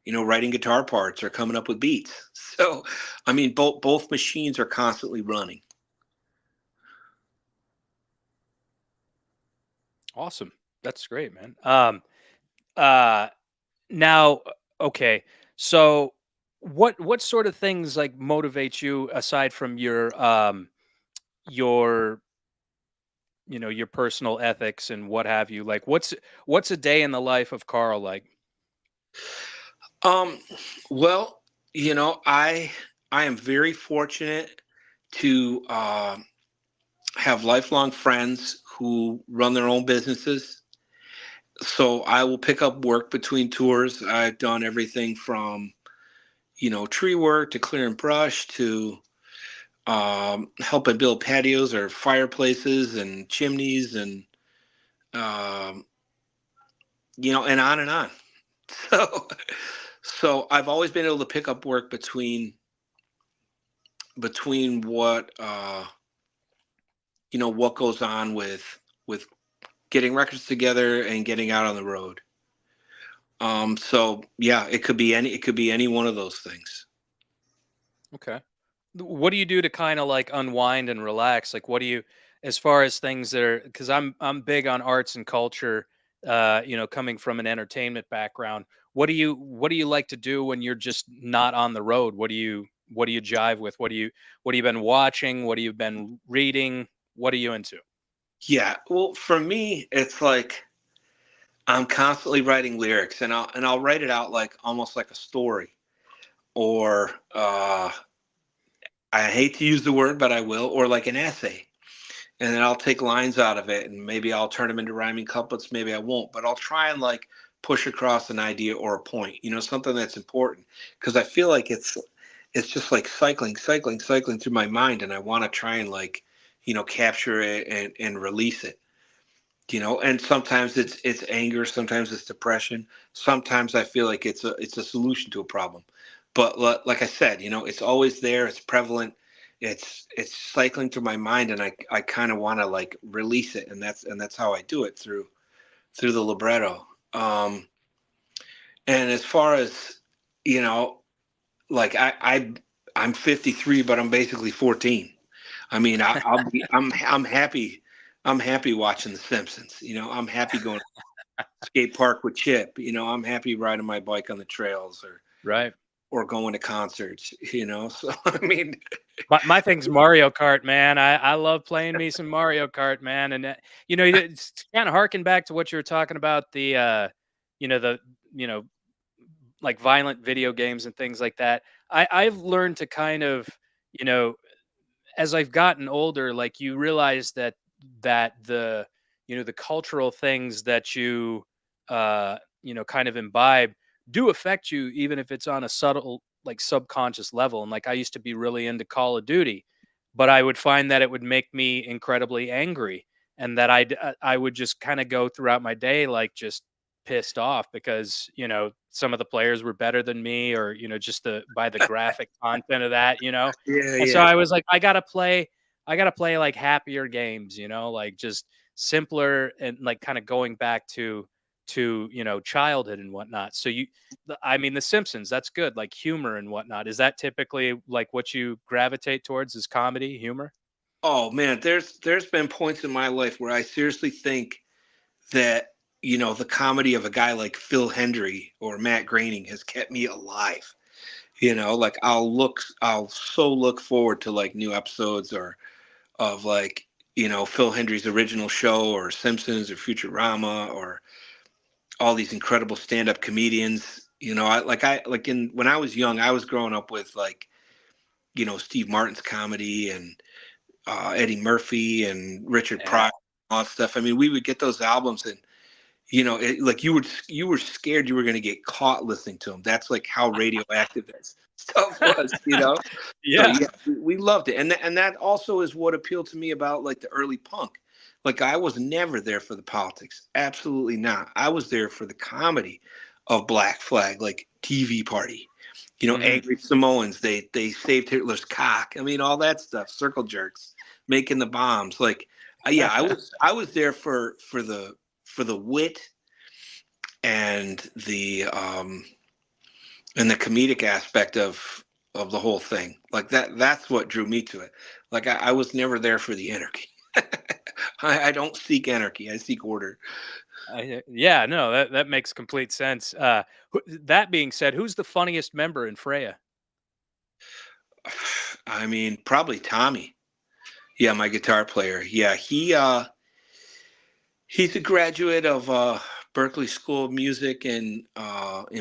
writing guitar parts or coming up with beats. So, I mean, both machines are constantly running. Awesome. That's great, man. Uh, now, okay. So what sort of things like motivate you aside from your your personal ethics and what have you? Like what's a day in the life of Karl like? Um, well, I am very fortunate to have lifelong friends who run their own businesses. So I will pick up work between tours. I've done everything from, tree work to clearing brush to helping build patios or fireplaces and chimneys and, um, and on and on. So, so I've always been able to pick up work between what goes on with getting records together and getting out on the road. So yeah, it could be any one of those things. Okay. What do you do to kind of like unwind and relax? Like what do you as far as things that are cuz I'm big on arts and culture coming from an entertainment background. What do you like to do when you're just not on the road? What do you jive with? What have you been watching? What have you been reading? What are you into? Yeah, well, for me, it's like I'm constantly writing lyrics, and I'll write it out like almost like a story, or I hate to use the word, but I will, or like an essay. And then I'll take lines out of it and maybe I'll turn them into rhyming couplets, maybe I won't, but I'll try and like push across an idea or a point, something that's important, because I feel like it's just like cycling through my mind, and I want to try and like capture it and release it. And sometimes it's anger, sometimes it's depression, sometimes I feel like it's a solution to a problem. But like I said, it's always there, it's prevalent, it's cycling through my mind, and I kind of want to like release it, and that's how I do it through the libretto. And as far as you know like I'm 53, but I'm basically 14. I mean, I'm happy watching The Simpsons. I'm happy going to skate park with Chip. I'm happy riding my bike on the trails, Right. or going to concerts. So I mean, My thing's Mario Kart, man. I love playing me some Mario Kart, man. And it's kind of harken back to what you were talking about the you know like violent video games and things like that. I've learned to kind of you know as I've gotten older, like you realize that the cultural things that you kind of imbibe do affect you, even if it's on a subtle, like subconscious level. And like I used to be really into Call of Duty, but I would find that it would make me incredibly angry, and that I would just kind of go throughout my day like just pissed off because some of the players were better than me, or just by the graphic content of that. yeah, And so yeah, I was like, I gotta play like happier games, like just simpler and like kind of going back to to, childhood and whatnot. So I mean, The Simpsons, that's good, like humor and whatnot. Is that typically like what you gravitate towards, is comedy, humor? Oh man, there's been points in my life where I seriously think that the comedy of a guy like Phil Hendry or Matt Groening has kept me alive. Like I'll so look forward to like new episodes or of like Phil Hendry's original show or Simpsons or Futurama or all these incredible stand-up comedians. When I was young, I was growing up with like Steve Martin's comedy and Eddie Murphy and Richard Yeah. Pryor, all that stuff. I mean, we would get those albums and like you were scared you were going to get caught listening to them. That's like how radioactive that stuff was. So Yeah. yeah, we loved it, and that also is what appealed to me about like the early punk. Like I was never there for the politics, absolutely not. I was there for the comedy of Black Flag, like TV Party. Hmm. Angry Samoans, they saved Hitler's cock. I mean, all that stuff, circle jerks, making the bombs. Like, yeah, I was there for the wit and the comedic aspect of the whole thing. Like that's what drew me to it. Like I was never there for the anarchy. I don't seek anarchy. I seek order. Yeah, no, that makes complete sense. That being said, who's the funniest member in Freya? I mean, probably Tommy. Yeah, my guitar player. Yeah, he's a graduate of Berklee School of Music in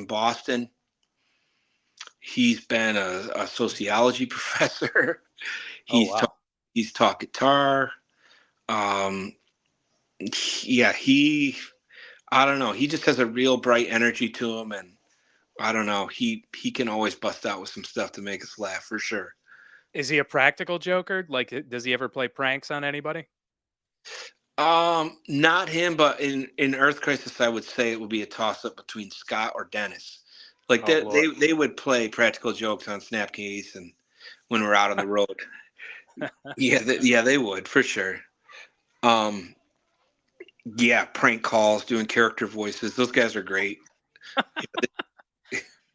Boston. He's been a sociology professor. Oh, He's taught wow. he's taught guitar. Um, yeah, I don't know. He just has a real bright energy to him, and I don't know. He can always bust out with some stuff to make us laugh for sure. Is he a practical joker? Like, does he ever play pranks on anybody? Not him, but in Earth Crisis, I would say it would be a toss up between Scott or Dennis. Like Oh, they Lord. they would play practical jokes on Snapcase and when we're out on the road. Yeah, yeah, they would for sure. Um, yeah, prank calls, doing character voices. Those guys are great.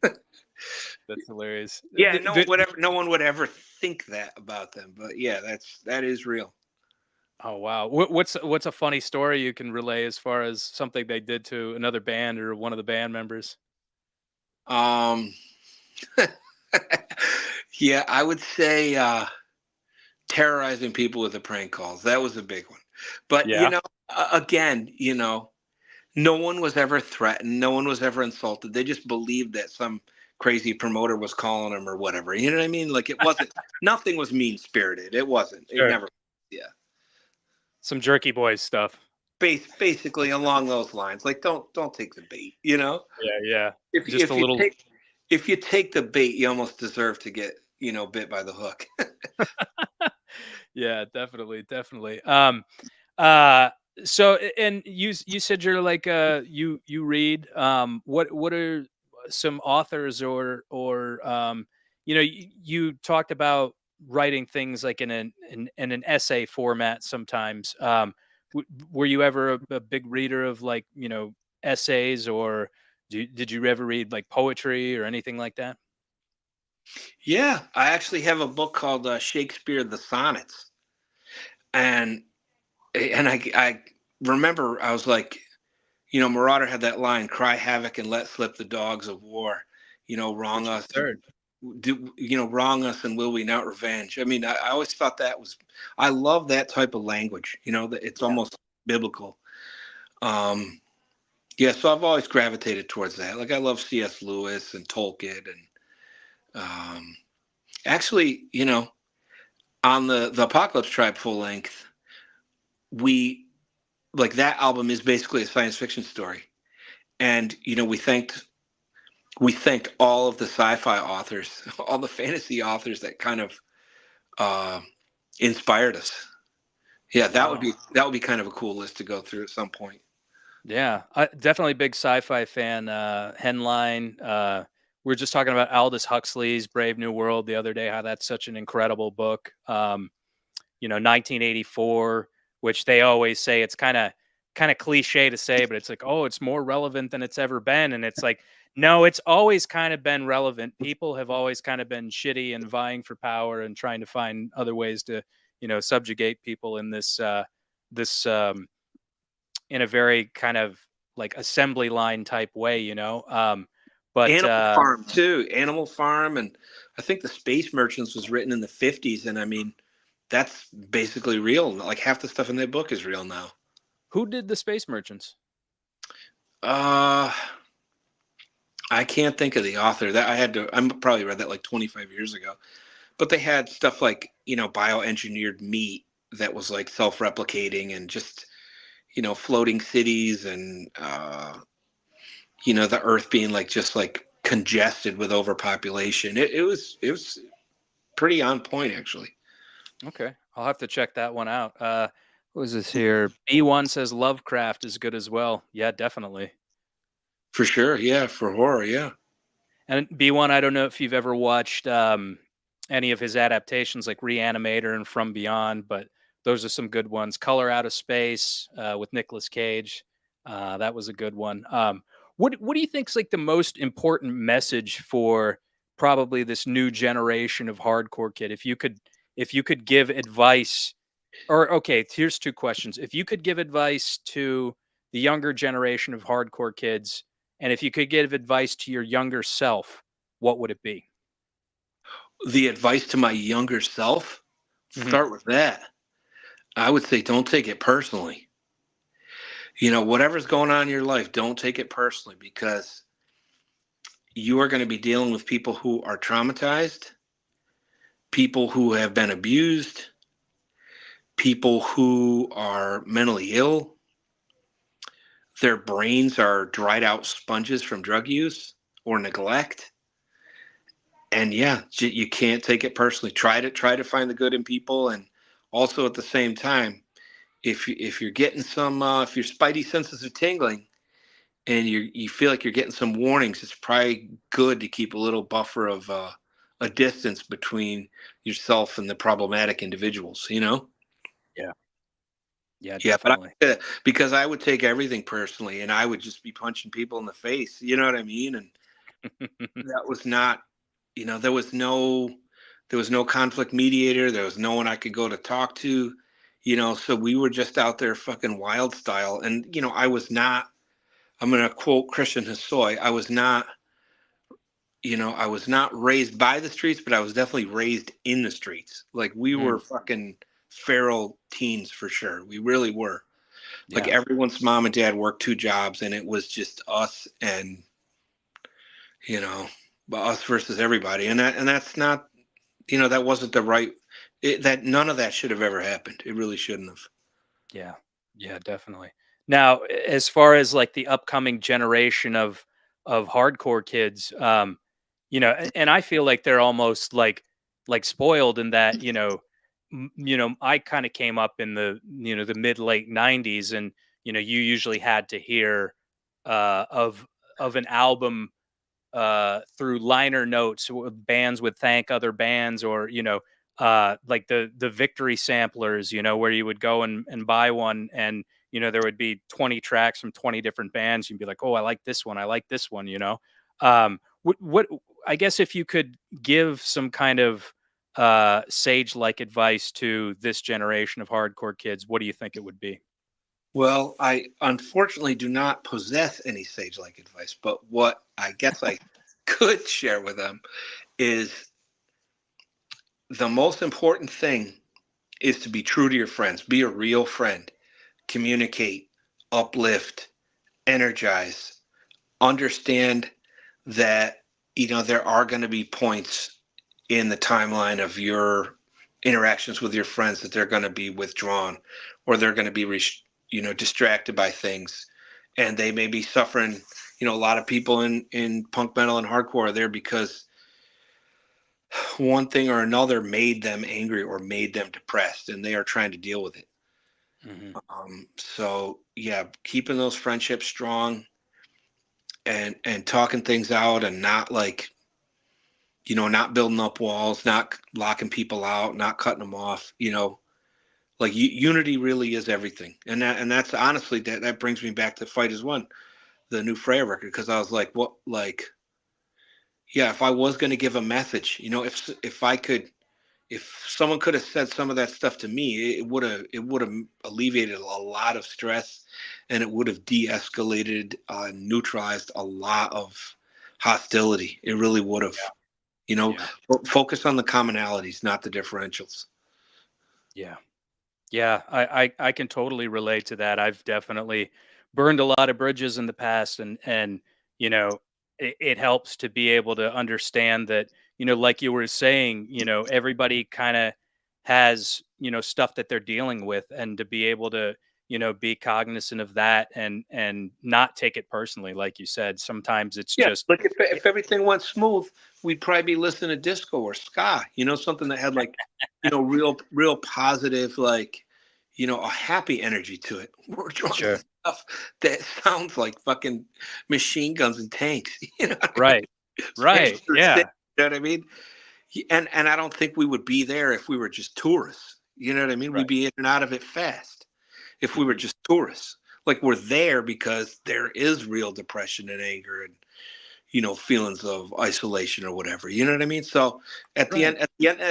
That's hilarious. Yeah, no one would ever think that about them, but yeah, that is real. Oh, wow. What's a funny story you can relay as far as something they did to another band or one of the band members? Um, yeah, I would say terrorizing people with the prank calls. That was a big one. But Yeah. again, no one was ever threatened. No one was ever insulted. They just believed that some crazy promoter was calling them or whatever. You know what I mean? Like it wasn't. Nothing was mean spirited. It wasn't. It Sure. never. Yeah. Some Jerky Boys stuff. Basically along those lines. Like don't take the bait. Yeah, yeah. If Just a if you little. take if you take the bait, you almost deserve to get bit by the hook. Yeah, definitely, definitely. Uh, so and you said you're like you read. What are some authors or you talked about writing things like in an essay format sometimes. Were you ever a big reader of like essays, or did you ever read like poetry or anything like that? Yeah, I actually have a book called Shakespeare the Sonnets, and I remember I was like, Marauder had that line, "Cry havoc and let slip the dogs of war." Wrong Which is us, third. wrong us, and will we not revenge? I mean, I always thought that was. I love that type of language. That it's Yeah. almost biblical. Um, yeah, so I've always gravitated towards that. Like I love C.S. Lewis and Tolkien, and actually, on the Apocalypse Tribe full length, we like that album is basically a science fiction story, and we thanked all of the sci-fi authors, all the fantasy authors that kind of uh, inspired us. Yeah, Wow. that would be kind of a cool list to go through at some point. Yeah, definitely big sci-fi fan. Henline. We were just talking about Aldous Huxley's Brave New World the other day. How that's such an incredible book. 1984, which they always say it's kind of kind of cliche to say, but it's like, oh, it's more relevant than it's ever been. And it's like, no, it's always kind of been relevant. People have always kind of been shitty and vying for power and trying to find other ways to, subjugate people in this in a very kind of like assembly line type way. But Animal Farm too. Animal Farm, and I think the Space Merchants was written in the 50s, and I mean, that's basically real. Like half the stuff in that book is real now. who did the Space Merchants? I can't think of the author. That I probably read that like 25 years ago. But they had stuff like, bioengineered meat that was like self-replicating and just, floating cities and the earth being like just like congested with overpopulation. It was pretty on point actually. Okay, I'll have to check that one out. What is this here? B1 says Lovecraft is good as well. Yeah, definitely. For sure, yeah, for horror, yeah. And B1, I don't know if you've ever watched any of his adaptations like Reanimator and From Beyond, but those are some good ones. Color Out of Space with Nicolas Cage. That was a good one. What do you think's like the most important message for probably this new generation of hardcore kid? If you could give advice, or okay, here's two questions. If you could give advice to the younger generation of hardcore kids, and if you could give advice to your younger self, what would it be? The advice to my younger self, Hmm. start with that. I would say don't take it personally. Whatever's going on in your life, don't take it personally because you are going to be dealing with people who are traumatized, people who have been abused, people who are mentally ill. Their brains are dried out sponges from drug use or neglect. And yeah, you can't take it personally. Try to find the good in people, and also at the same time, if you're getting some if your spidey senses are tingling and you feel like you're getting some warnings, it's probably good to keep a little buffer of a distance between yourself and the problematic individuals. Yeah. Yeah, Yeah, but definitely. because I would take everything personally, and I would just be punching people in the face. You know what I mean? And that was not, there was no conflict mediator. There was no one I could go to talk to. So we were just out there fucking wild style. And I was not. I'm gonna quote Christian Hosoi. I was not raised by the streets, but I was definitely raised in the streets. Like we Mm, were fucking feral teens for sure. We really were. Like yeah. everyone's mom and dad worked two jobs, and it was just us and you know, us versus everybody. And that's not, that wasn't the right. That none of that should have ever happened. It really shouldn't have. Yeah. Yeah, definitely. Now, as far as like the upcoming generation of hardcore kids, and I feel like they're almost like spoiled in that, I kind of came up in the mid late 90s, and you usually had to hear of an album through liner notes. Bands would thank other bands, or like the victory samplers, where you would go and buy one, and there would be 20 tracks from 20 different bands. You'd be like, oh, I like this one, I like this one. What I guess if you could give some kind of sage like advice to this generation of hardcore kids, what do you think it would be? Well, I unfortunately do not possess any sage-like advice, but what I guess I could share with them is the most important thing is to be true to your friends. Be a real friend. Communicate, uplift, energize, understand that there are going to be points in the timeline of your interactions with your friends that they're going to be withdrawn, or they're going to be distracted by things, and they may be suffering. A lot of people in punk metal and hardcore are there because one thing or another made them angry or made them depressed, and they are trying to deal with it. Hmm. So yeah, keeping those friendships strong and talking things out, and not like, not building up walls, not locking people out, not cutting them off, Like unity really is everything, and that's honestly that brings me back to Fight Is One, the new Freya record, because I was like, what, like, yeah, if I was going to give a message, if I could, if someone could have said some of that stuff to me, it would have alleviated a lot of stress, and it would have de-escalated, neutralized a lot of hostility. It really would have. You know, Yeah. focus on the commonalities, not the differentials. Yeah. Yeah, I can totally relate to that. I've definitely burned a lot of bridges in the past, and you know, it helps to be able to understand that, like you were saying, everybody kind of has, stuff that they're dealing with, and to be able to, be cognizant of that, and not take it personally, like you said. Sometimes it's Yeah, just like if everything went smooth, we'd probably be listening to disco or ska, something that had like, real positive, like, a happy energy to it. We're drawing sure. stuff that sounds like fucking machine guns and tanks, you know what I mean? Right. Right. Extra sick, Yeah. you know what I mean? And I don't think we would be there if we were just tourists. You know what I mean? We'd Right. be in and out of it fast if we were Hmm. just tourists. Like, we're there because there is real depression and anger and, feelings of isolation or whatever. You know what I mean? So Right. at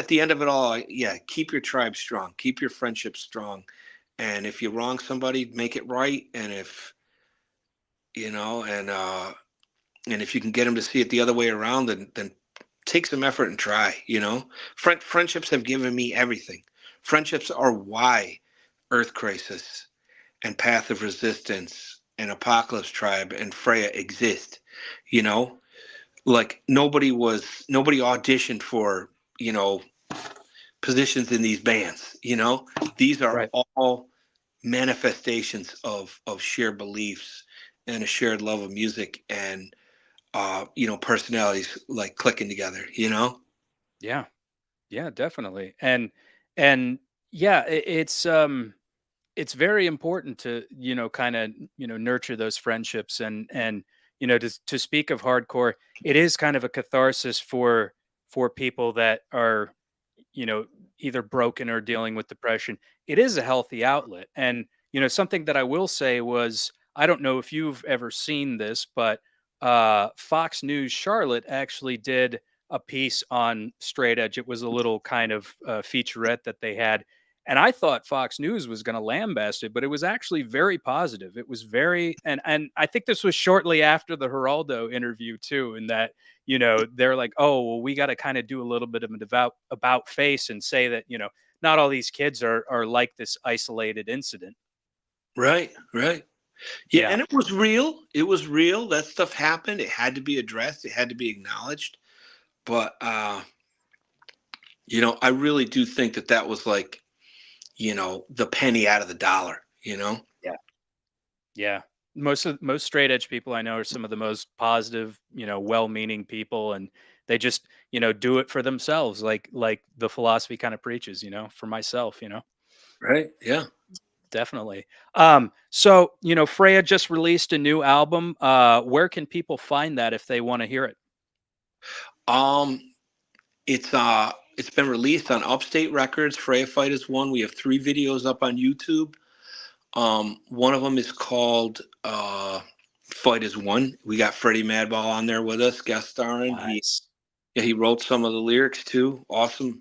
the end of it all, yeah, keep your tribe strong, keep your friendship strong, and if you wrong somebody, make it right. And if you know, and if you can get them to see it the other way around, then take some effort and try. Friendships have given me everything. Friendships are why Earth Crisis and Path of Resistance and Apocalypse Tribe and Freya exist. You know, like nobody auditioned for, you know positions in these bands. These are Right. all manifestations of shared beliefs and a shared love of music, and personalities like clicking together. Yeah. Yeah, definitely. And yeah, it's very important to, kind of, nurture those friendships, and to speak of hardcore, it is kind of a catharsis for people that are, you know, either broken or dealing with depression. It is a healthy outlet. And, something that I will say was, I don't know if you've ever seen this, but Fox News Charlotte actually did a piece on straight edge. It was a little kind of featurette that they had. And I thought Fox News was going to lambast it, but it was actually very positive. It was very, and I think this was shortly after the Geraldo interview too, in that, they're like, oh, well, we got to kind of do a little bit of a devout about face and say that, not all these kids are like this isolated incident. Right, right. Yeah, Yeah. and it was real. It was real. That stuff happened. It had to be addressed. It had to be acknowledged. But I really do think that was like, the penny out of the dollar. Yeah. Yeah. Most straight edge people I know are some of the most positive, well-meaning people, and they just, do it for themselves, like the philosophy kind of preaches, for myself, Right? Yeah. definitely. So, Freya just released a new album. Where can people find that if they want to hear it? Um, it's been released on Upstate Records. Freya Fight is one. We have 3 videos up on YouTube. One of them is called Fight is One. We got Freddie Madball on there with us, guest starring. He Nice. Yeah, he wrote some of the lyrics too. Awesome,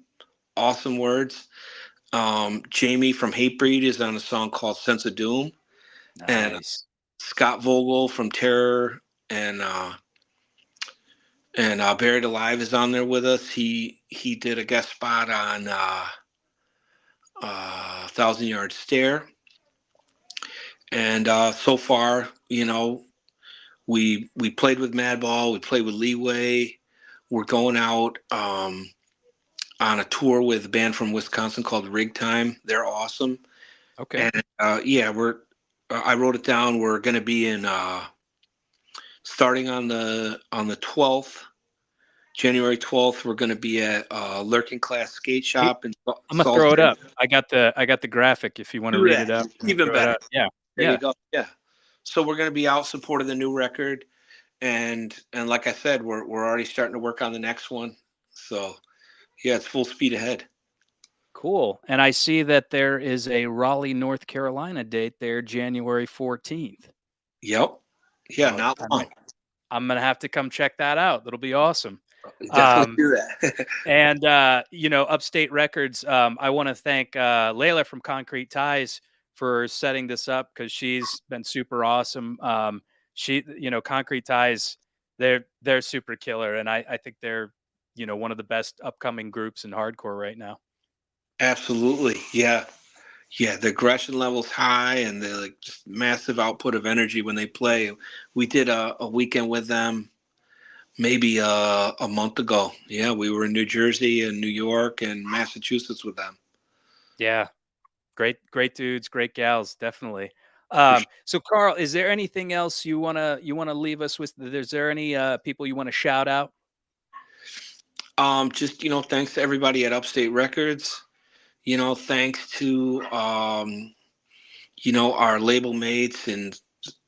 awesome words. Jamie from Hatebreed is on a song called Sense of Doom, and Nice. Scott Vogel from Terror and Buried Alive is on there with us. He did a guest spot on Thousand Yard Stare, and so far, we played with Madball, we played with Leeway. We're going out on a tour with a band from Wisconsin called Rig Time. They're awesome, Okay. and yeah, we're. I wrote it down. We're going to be in starting on the 12th, January 12th. We're going to be at Lurking Class Skate Hey, Shop in I'm gonna throw it Salisbury. up. I got the graphic if you want to Do read that. it out. I'm gonna Even throw it better. up. Yeah. There you Yeah. go. Yeah. So we're going to be out supporting the new record, and like I said, we're already starting to work on the next one. So yeah, it's full speed ahead. Cool. Cool. And I see that there is a Raleigh, North Carolina date there, January 14th. Yep. Yeah, So not long. I'm gonna have to come check that out. That'll be awesome. Definitely Um, do that. and Upstate Records. I want to thank Layla from Concrete Ties for setting this up because she's been super awesome. Concrete Ties, they're super killer, and I think they're one of the best upcoming groups in hardcore right now. Absolutely. Yeah. Yeah, the aggression level's high and the like just massive output of energy when they play. We did a weekend with them maybe a month ago. Yeah, we were in New Jersey and New York and Massachusetts with them. Yeah, great dudes, great gals, definitely. For sure. So Karl, is there anything else you wanna leave us with? Is there any people you want to shout out? Just thanks to everybody at Upstate Records. Thanks to our label mates and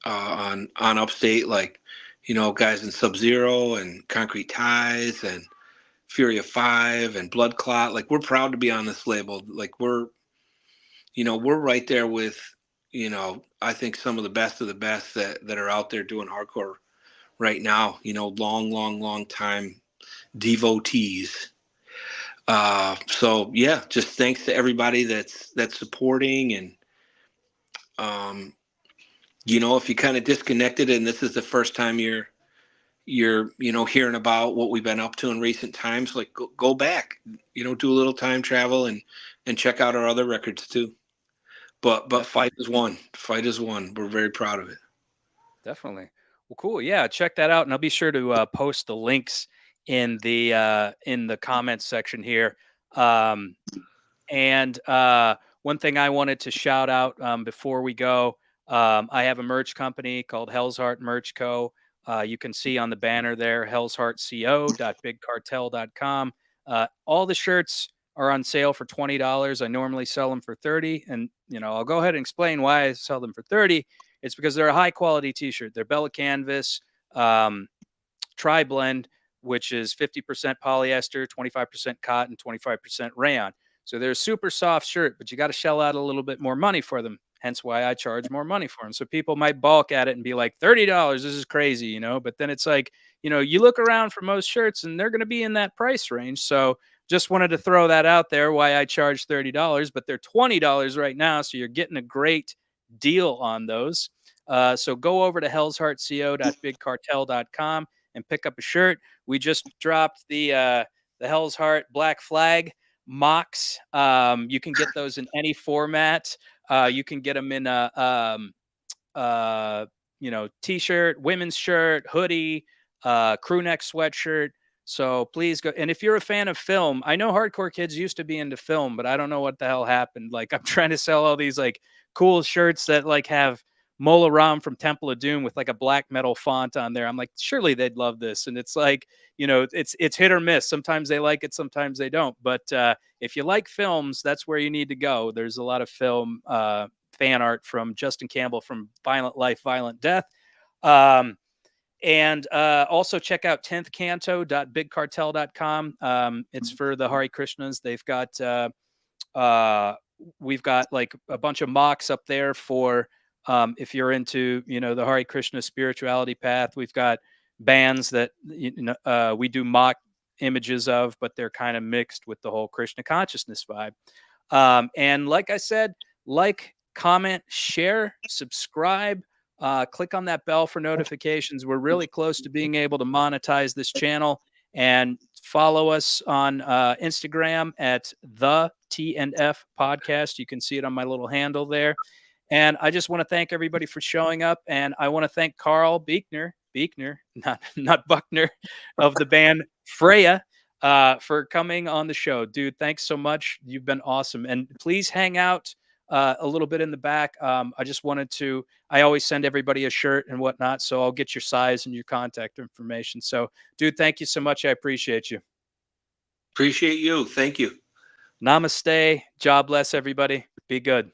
on Upstate, like guys in Sub Zero and Concrete Ties and Fury of Five and Blood Clot. Like we're proud to be on this label. Like we're right there with I think some of the best that are out there doing hardcore right now. Long time devotees. So yeah, just thanks to everybody that's supporting and if you kind of disconnected and this is the first time you're hearing about what we've been up to in recent times, like go back, do a little time travel and check out our other records too. But Definitely. fight is one. We're very proud of it. Definitely. Well, cool. Yeah, check that out, and I'll be sure to post the links in the comments section here. Um, and One thing I wanted to shout out before we go, I have a merch company called Hell's Heart Merch Co. You can see on the banner there, hellsheartco.bigcartel.com. All the shirts are on sale for $20. I normally sell them for 30, and I'll go ahead and explain why I sell them for 30. It's because they're a high quality t-shirt. They're Bella Canvas, tri blend, which is 50% polyester, 25% cotton, 25% rayon. So they're a super soft shirt, but you got to shell out a little bit more money for them. Hence why I charge more money for them. So people might balk at it and be like, $30, this is crazy, But then it's like, you look around for most shirts and they're going to be in that price range. So just wanted to throw that out there why I charge $30, but they're $20 right now. So you're getting a great deal on those. So go over to hellsheartco.bigcartel.com and pick up a shirt. We just dropped the Hell's Heart Black Flag mocks. You can get those in any format. You can get them in t-shirt, women's shirt, hoodie, crew neck sweatshirt. So please go. And if you're a fan of film, I know hardcore kids used to be into film, but I don't know what the hell happened. Like I'm trying to sell all these like cool shirts that like have Mola Ram from Temple of Doom with like a black metal font on there. I'm like, surely they'd love this. And it's like, it's hit or miss. Sometimes they like it, sometimes they don't. But if you like films, that's where you need to go. There's a lot of film fan art from Justin Campbell from Violent Life, Violent Death. And also check out 10thcanto.bigcartel.com. It's for the Hare Krishnas. They've got, we've got like a bunch of mocks up there for if you're into, the Hare Krishna spirituality path. We've got bands that, we do mock images of, but they're kind of mixed with the whole Krishna consciousness vibe. And like I said, like, comment, share, subscribe. Click on that bell for notifications. We're really close to being able to monetize this channel. And follow us on Instagram at the T&F podcast. You can see it on my little handle there. And I just want to thank everybody for showing up. And I want to thank Karl Buechner, not Buechner, of the band Freya, for coming on the show. Dude, thanks so much. You've been awesome. And please hang out a little bit in the back. I just wanted to, I always send everybody a shirt and whatnot, so I'll get your size and your contact information. So, dude, thank you so much. I appreciate you. Appreciate you. Thank you. Namaste. God bless everybody. Be good.